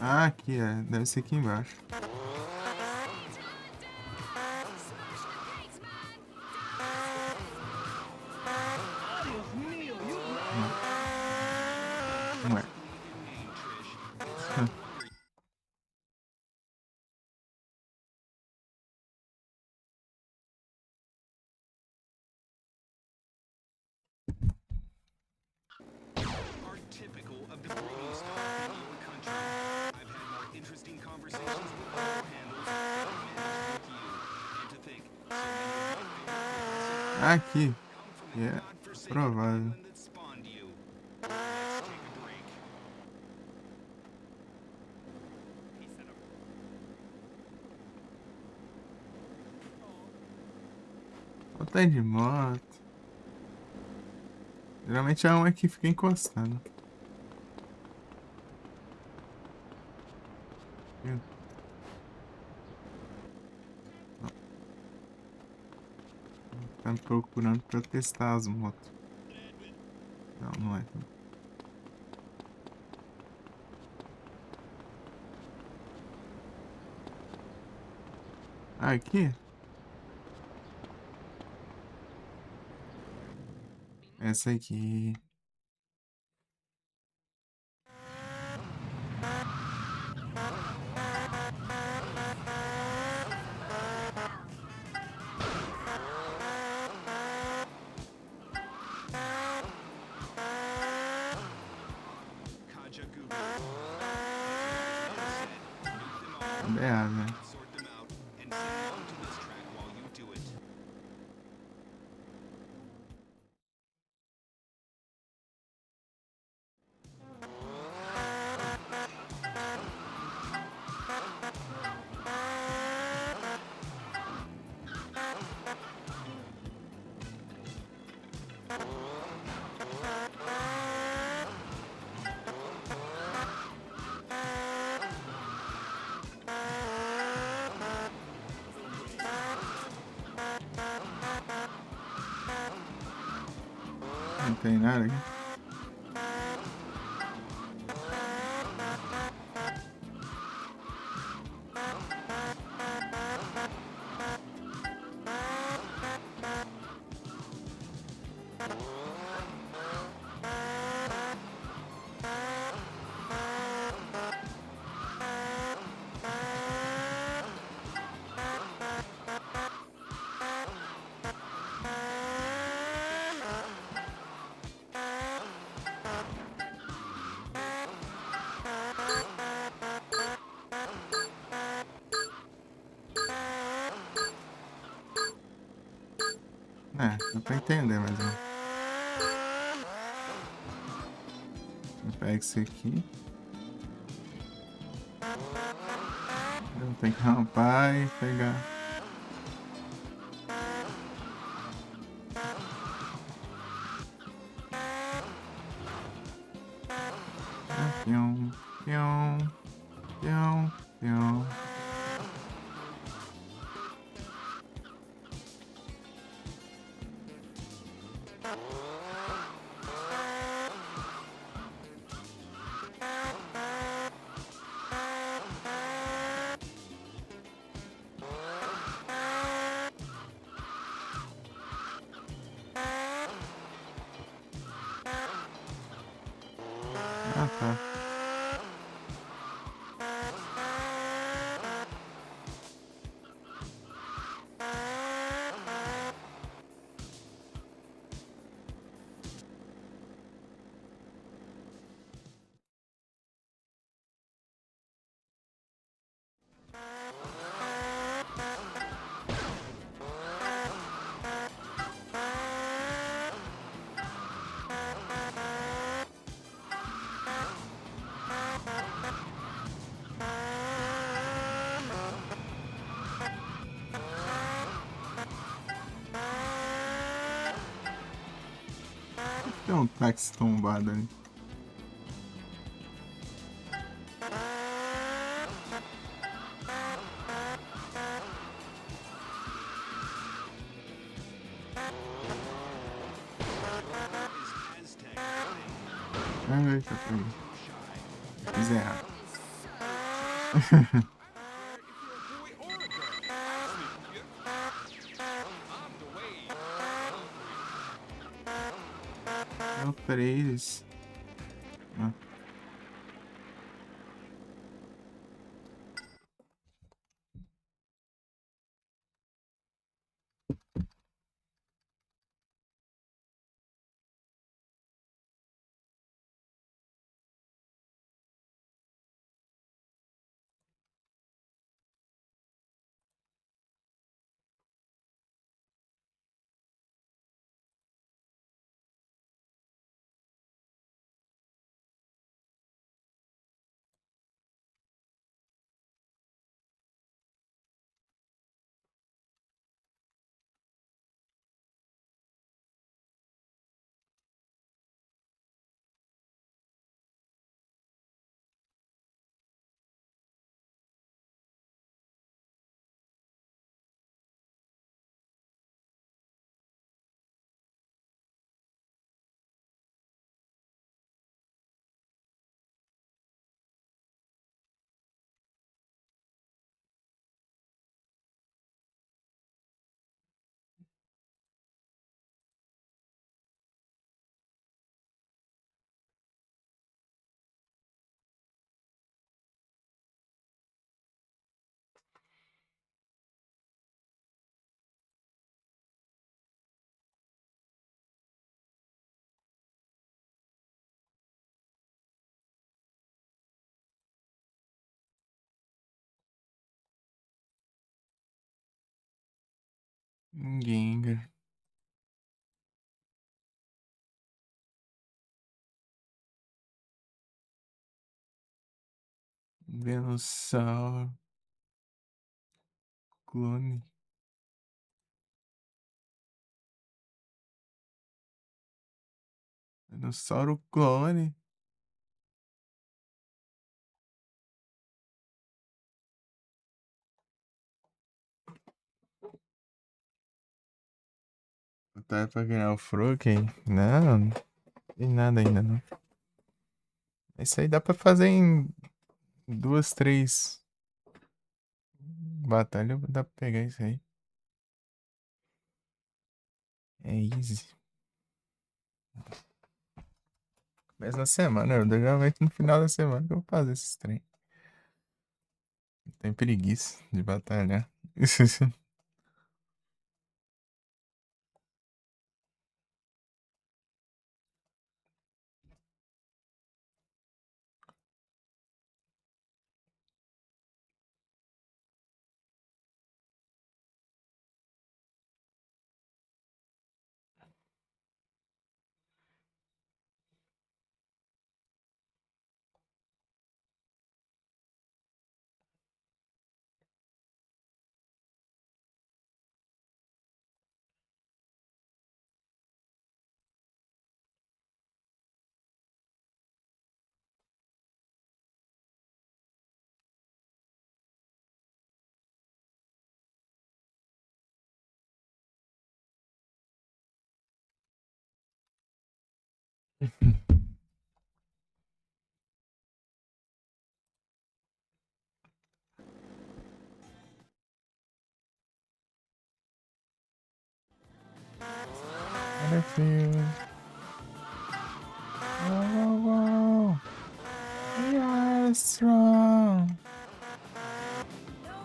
Ah, aqui é. Deve ser aqui embaixo.
Dios mío, you
Não é.
Are typical of the breeding stock in your country. I've had more interesting conversations with door handles than I managed with you. And to think, so many of my favorite preferences
Aqui.
come from the
É
godforsaken
provável.
island that spawned you. Let's take a break.
Volta de moto. Geralmente é uma que fica encostando. Tá me procurando pra eu testar as motos. Não, não é. Aqui? Essa aqui.
Kaja Google. Said, nuke them all,
É, né?
sort them out, and send them onto this track while you do it.
Não tem nada aqui. É, dá pra entender, mas não. Eu pego isso aqui. Eu tenho que rampar e pegar. Pião, pião, pião, pião. Ah, tá. Tem um táxi tombado ali.
Is Aztec thing.
Ai, tá pra mim. Fiz errado.
If you're a boy or a girl, ask me. I'm the way.
É o 3. Ah. Gengar. Venossauro. Clone. Venossauro clone. Tá pra ganhar o Froakie? Não, tem nada ainda não. Isso aí dá pra fazer em 2, 3 batalhas. Dá pra pegar isso aí. É easy. Mas na semana, geralmente no final da semana que eu vou fazer esses trem. Tem preguiça de batalhar. Battlefield. Uau, uau, uau. strong.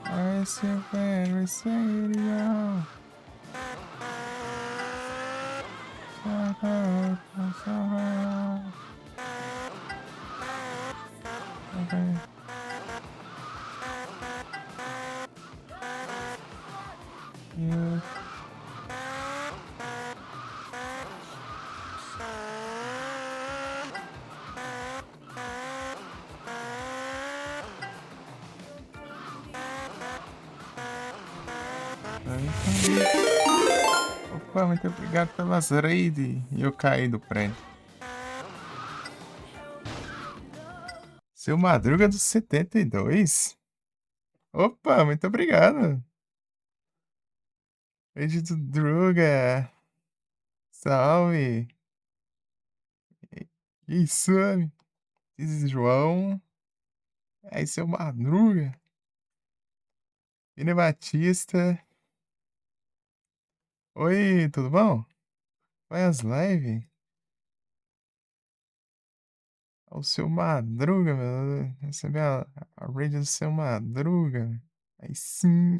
I still very serious. Okay. Yeah. Opa, muito obrigado pelas raids. E eu caí do prédio. Seu Madruga dos 72? Opa, muito obrigado. Beijo do Druga. Salve. Isso, homem. This is João. Aí, seu Madruga. Vini Batista. Oi, tudo bom? Vai as lives? O seu Madruga, meu. Receber a raid do seu Madruga. Aí sim.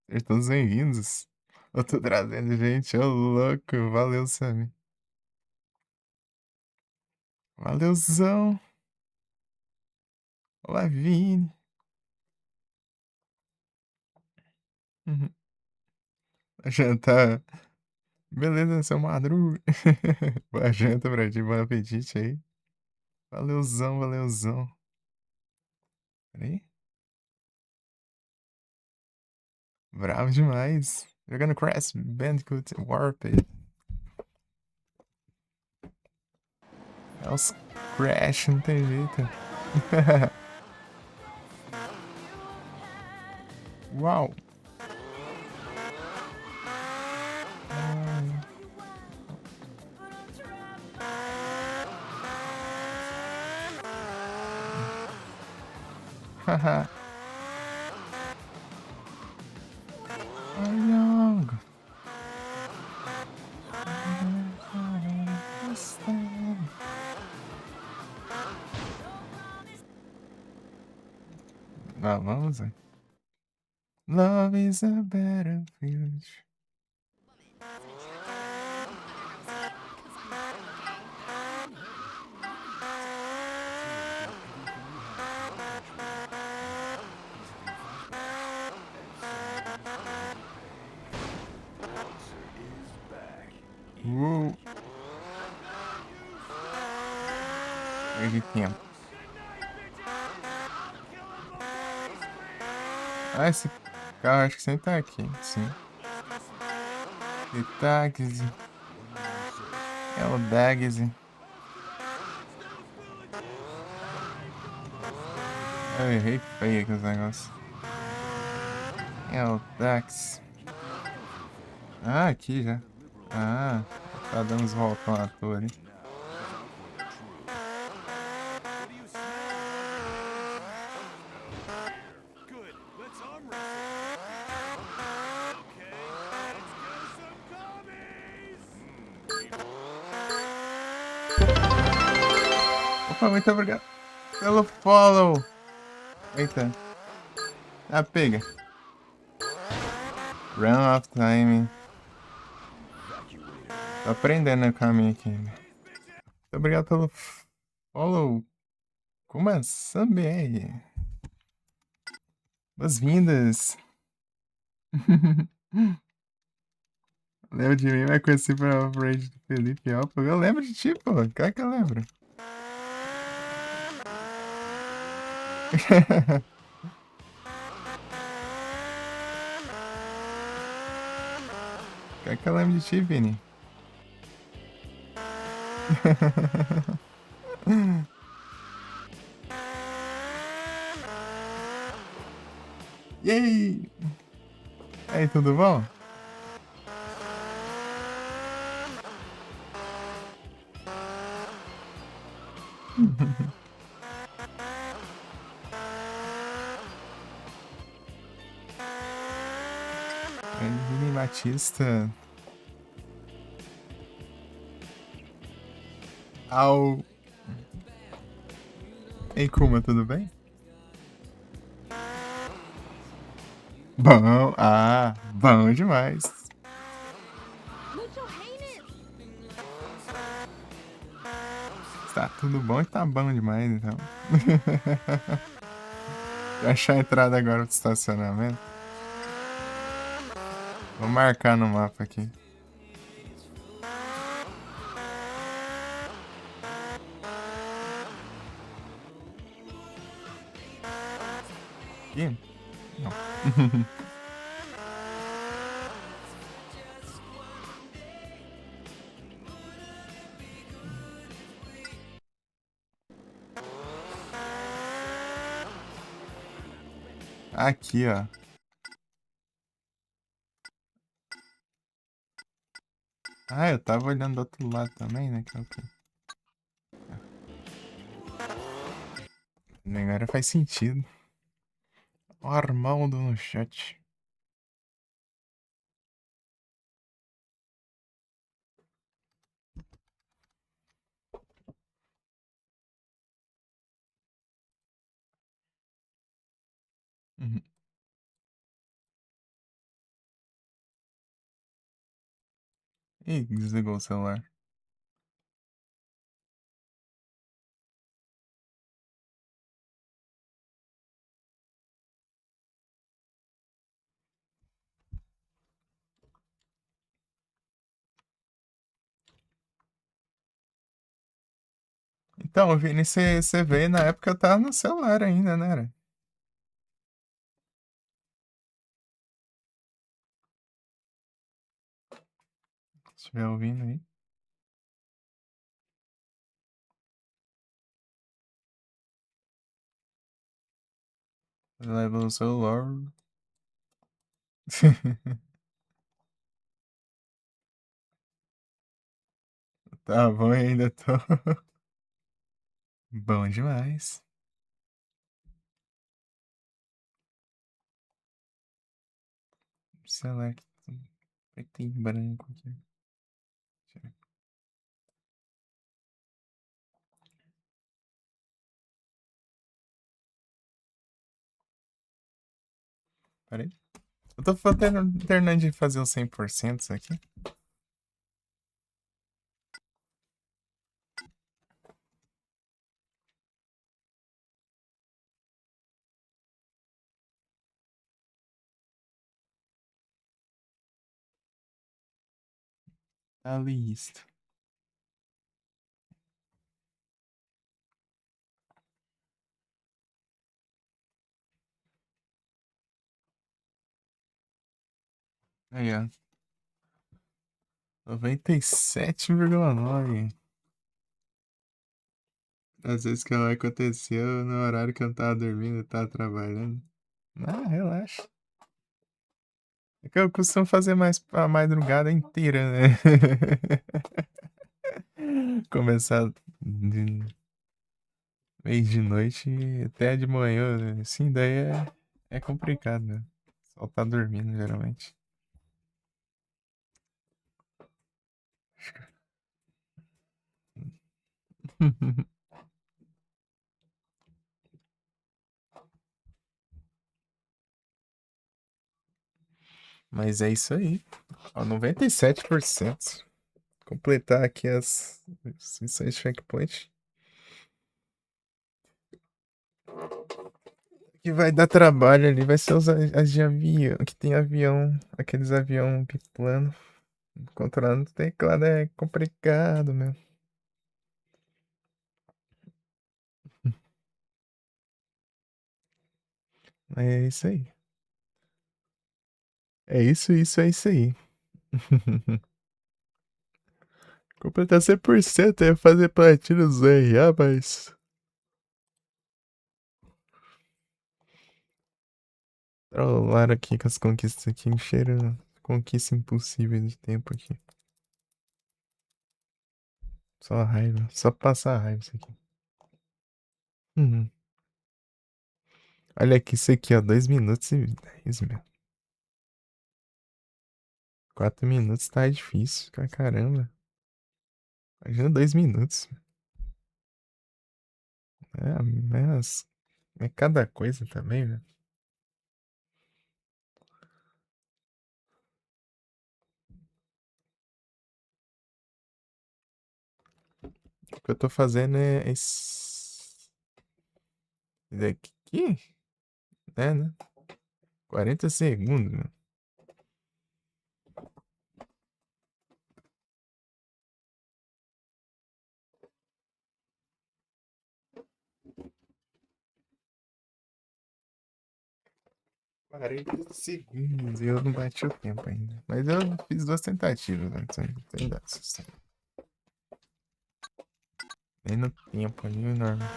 Sejam todos bem-vindos. Eu tô trazendo gente, ô louco. Valeu, Sammy. Valeuzão. Olá, Vini. Uhum. A janta. Beleza, seu Madruga. Boa janta pra ti, bom apetite aí. Valeuzão, valeuzão. Peraí. Bravo demais. Jogando Crash Bandicoot Warped. É os Crash, não tem jeito. Uau. Haha. Young. Vamos. Love is a battlefield. Perdi tempo. Ah, esse carro acho que sempre tá aqui, sim. De táxi. É o Dagsy. Eu errei feio aqui os negócios. É o táxi. Ah, aqui já. Ah, tá dando uns voltão à toa ali. Opa, muito obrigado pelo follow. Eita. Ah, pega. Run off time. Tô aprendendo o caminho aqui. Muito obrigado pelo follow. Começando BR. Boas-vindas. Lembro de mim, mas conheci pra raid do Felipe Alpa. Eu lembro de ti, pô. Claro que eu lembro. Claro que eu lembro de ti, Vini. E aí? Aí, tudo bom? Vini Batista. Au. Ei, Kuma, tudo bem? Bom, bom demais.
Mucho heinous.
Tá tudo bom e tá bom demais, então. Achar a entrada agora do estacionamento. Vou marcar no mapa aqui. Aqui? Não. Aqui, ó. Ah, eu tava olhando do outro lado também, né? Agora faz sentido. O Armaldo no chat. Uhum. Ih, desligou o celular. Então, Vini, você veio na época eu tava no celular ainda, né? Se estiver ouvindo aí. Leva o celular. Tá bom, ainda tô. Bom demais. Select. Preto e branco aqui. Peraí. Eu tô terminando de fazer os 100% aqui. Tá listo. Aí, ó. 97,9. Às vezes que ela aconteceu no horário que eu tava dormindo, eu tava trabalhando. Ah, relaxa. É que eu costumo fazer mais a madrugada inteira, né? Começar de meio de noite até de manhã, assim, daí é complicado, né? Só tá dormindo, geralmente. Mas é isso aí. Ó, 97%. Completar aqui as missões de checkpoint. Que vai dar trabalho ali vai ser as de avião. Que tem avião. Aqueles avião biplano. Controlando o teclado é complicado, meu. É isso aí. É isso, é isso aí. Completar 100%, é fazer platina dos RA, mas... Trollaram aqui com as conquistas aqui, encheram conquista impossível de tempo aqui. Só raiva, só passar raiva isso aqui. Uhum. Olha aqui, isso aqui, ó, 2 minutos e 10, meu. 4 minutos tá difícil, pra caramba. Imagina 2 minutos. Mas é cada coisa também, né? O que eu tô fazendo é esse daqui, né? 40 segundos, meu. Segundos e eu não bati o tempo ainda. Mas eu fiz 2 tentativas, né? Tem dessas. Nem no tempo ali, normal.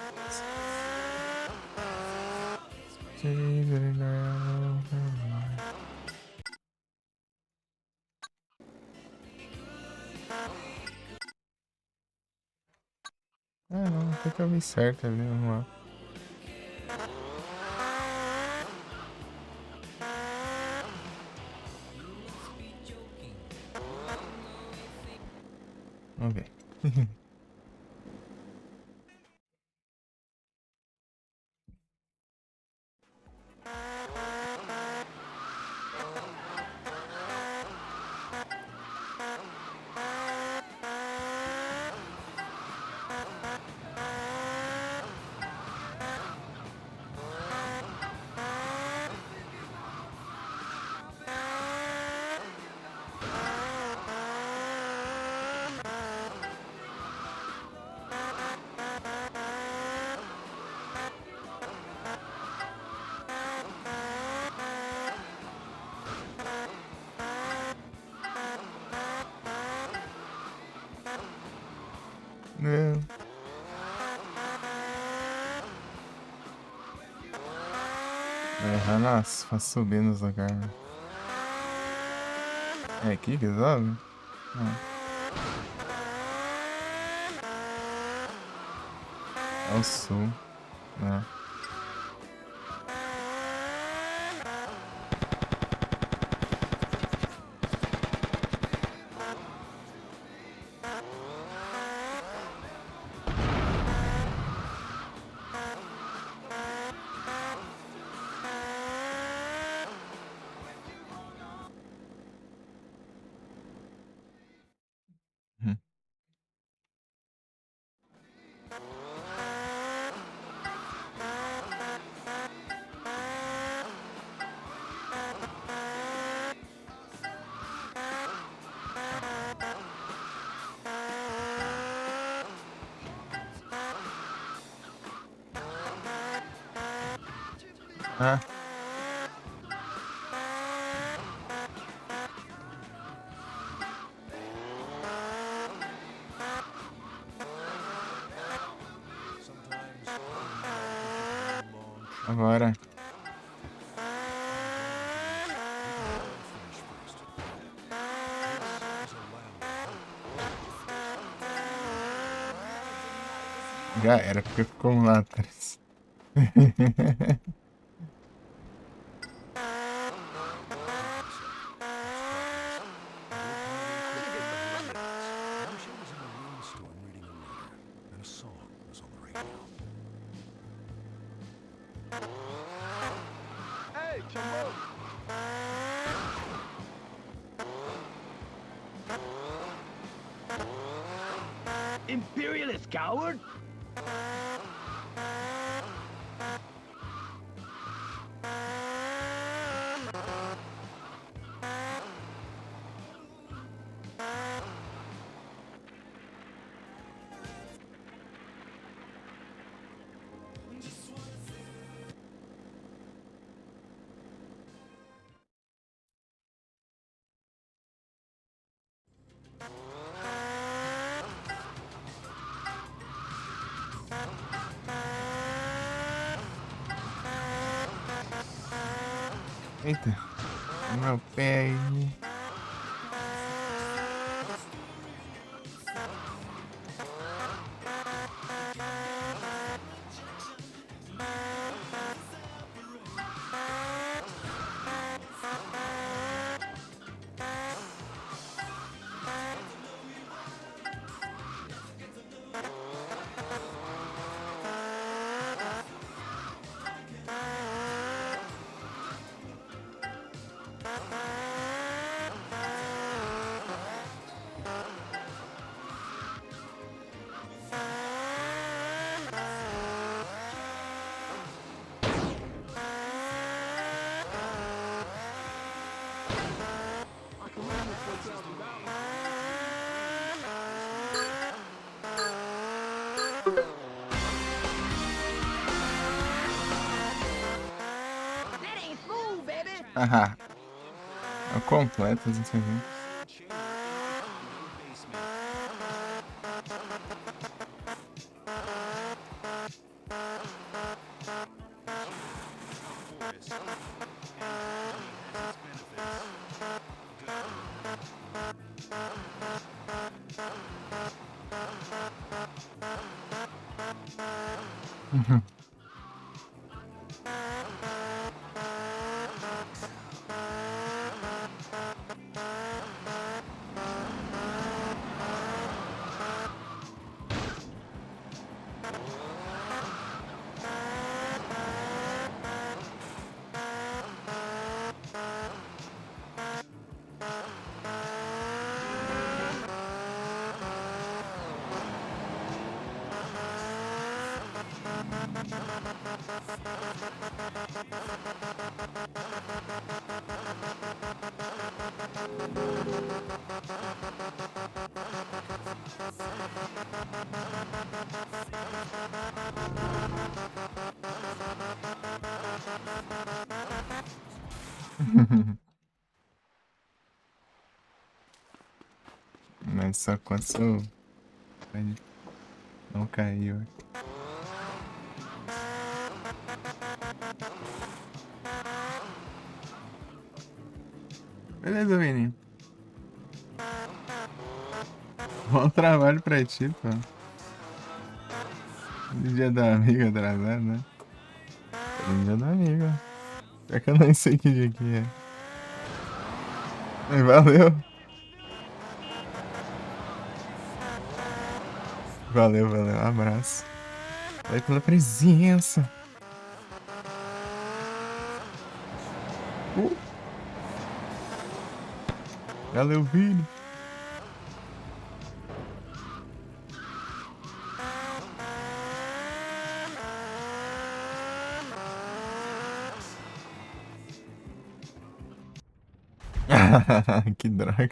Ah, não, até que eu vi certo ali, vamos lá. Vamos ver. Não. Vai errar, nossa, faz subir nos lugares. É aqui que sobe? É o sul, né? Hum. Ah. Agora. Já era, porque ficou um lá atrás.
Hey, Chamo! Imperialist coward!
Eita. Meu pé aí. Haha. É completo, não sei ver.
chamber in a condo basement. A forest. And technology has its benefits.
Mas só aconteceu. Não caiu. Beleza, Vini. Bom trabalho pra ti, pô. Feliz dia da amiga atrasado, né? Feliz dia da amiga. É que eu nem sei que dia que é. Mas valeu. Valeu. Abraço. Valeu pela presença. Valeu, Vini. Que droga.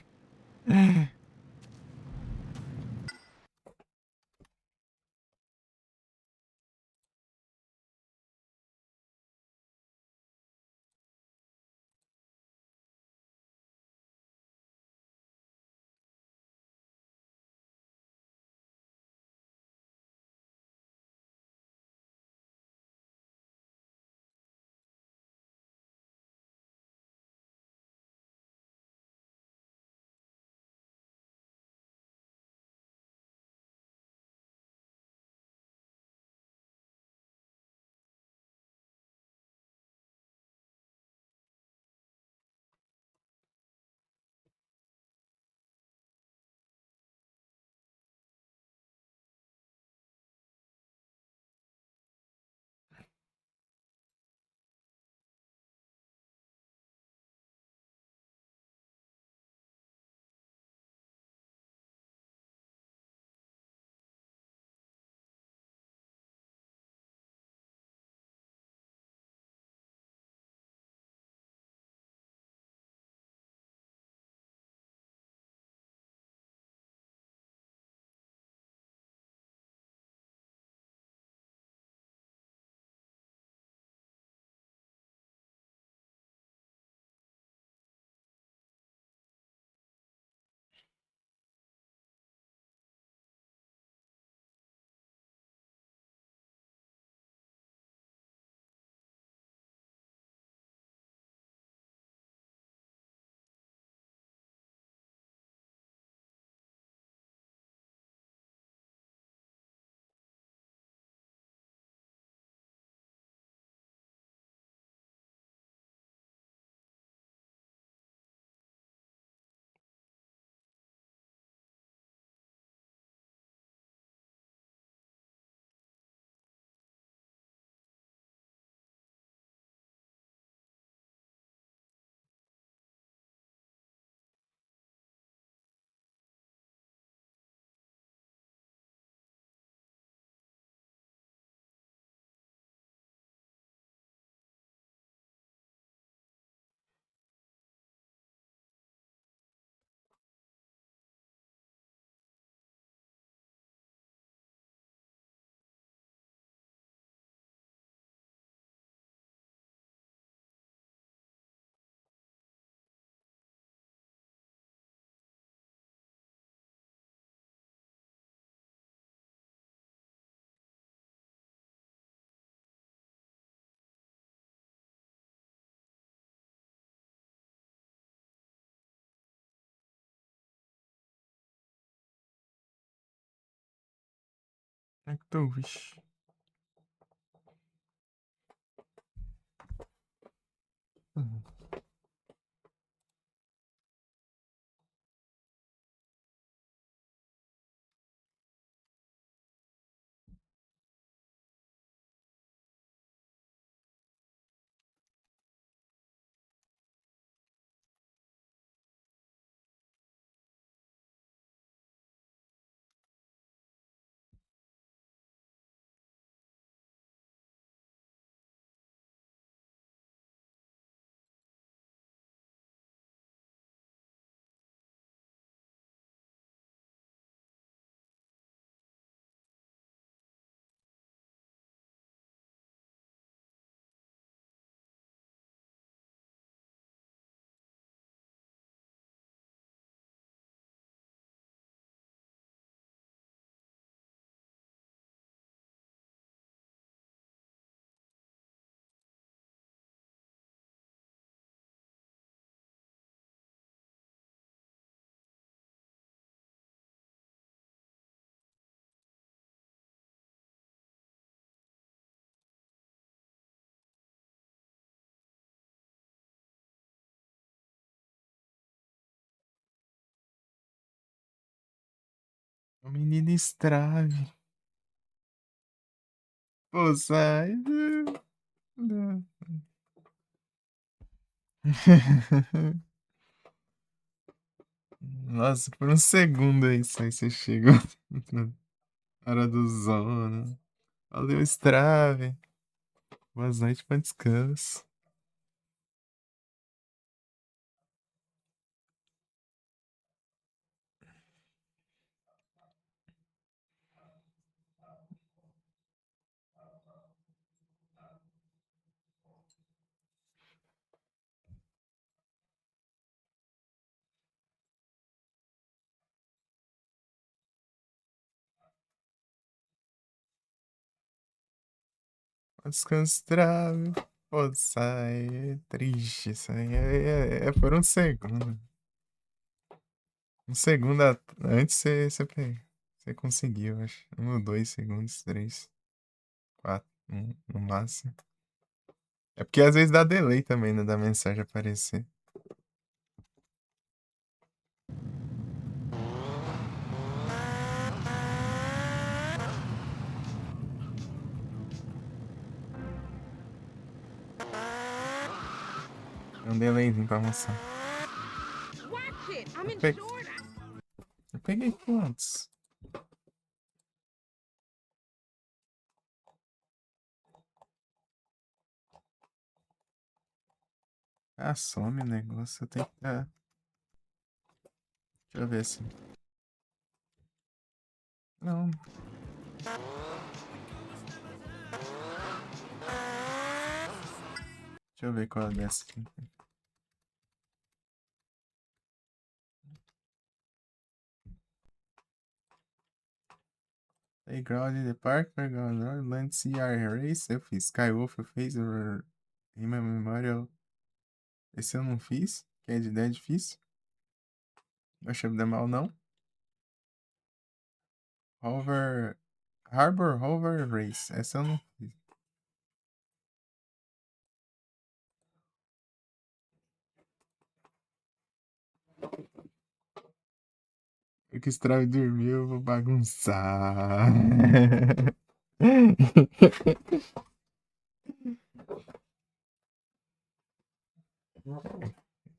Como é que tô? Vixe. Uhum. O menino estrave. Pô, sai. Nossa, por um segundo aí só aí você chegou. Hora do sono. Valeu, estrave. Boas noites, bom descanso. Bom descanso, estrave. Pô, sai. É triste isso aí. É por um segundo. Um segundo antes você conseguiu, acho. 1 ou 2 segundos, 3, 4, no máximo. É porque às vezes dá delay também, né? Da mensagem aparecer. É um delayzinho pra almoçar.
Watch it. I'm
Eu,
in
pe-
short.
eu peguei quantos? Ah, some o negócio. Eu tenho que. Deixa eu ver assim. Não. Deixa eu ver qual é dessa aqui. Playground in the Park, Playground Land CR Race, eu fiz. Skywolf eu fiz. Rima Memorial. Esse eu não fiz. Candy Dead fiz. Worship the Mal não. Harbor Hover Race. Essa eu não fiz. Eu que estrago dormir, eu vou bagunçar.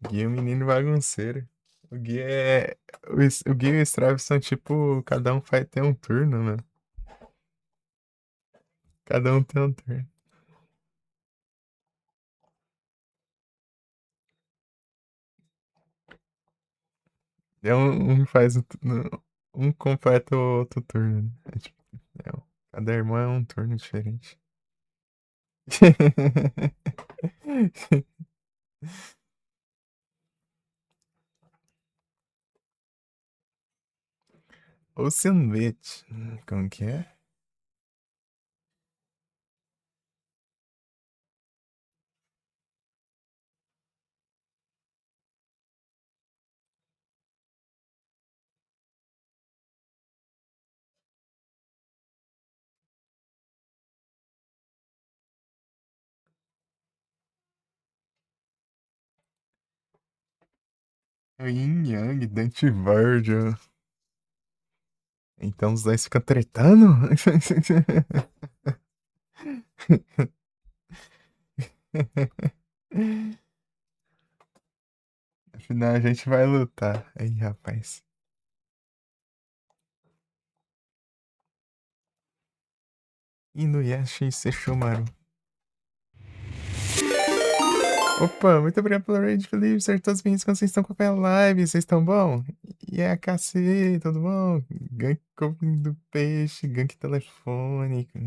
Gui é um menino bagunceiro. O Gui é. O Gui e o Strav são tipo. Cada um faz tem um turno, né? Cada um tem um turno. Um faz um completa o outro turno. Né? É tipo, cada irmão é um turno diferente. Ocean Beach. Como que é? Yin Yang, Dante Virgil. Então os dois ficam tretando? Afinal, a gente vai lutar. Aí, rapaz. Inuyasha Sesshomaru. Opa, muito obrigado pelo raid, Felipe. Sejam todos bem-vindos quando vocês estão com a live. Vocês estão bom? E é a KC, tudo bom? Gank do peixe, gank telefônico.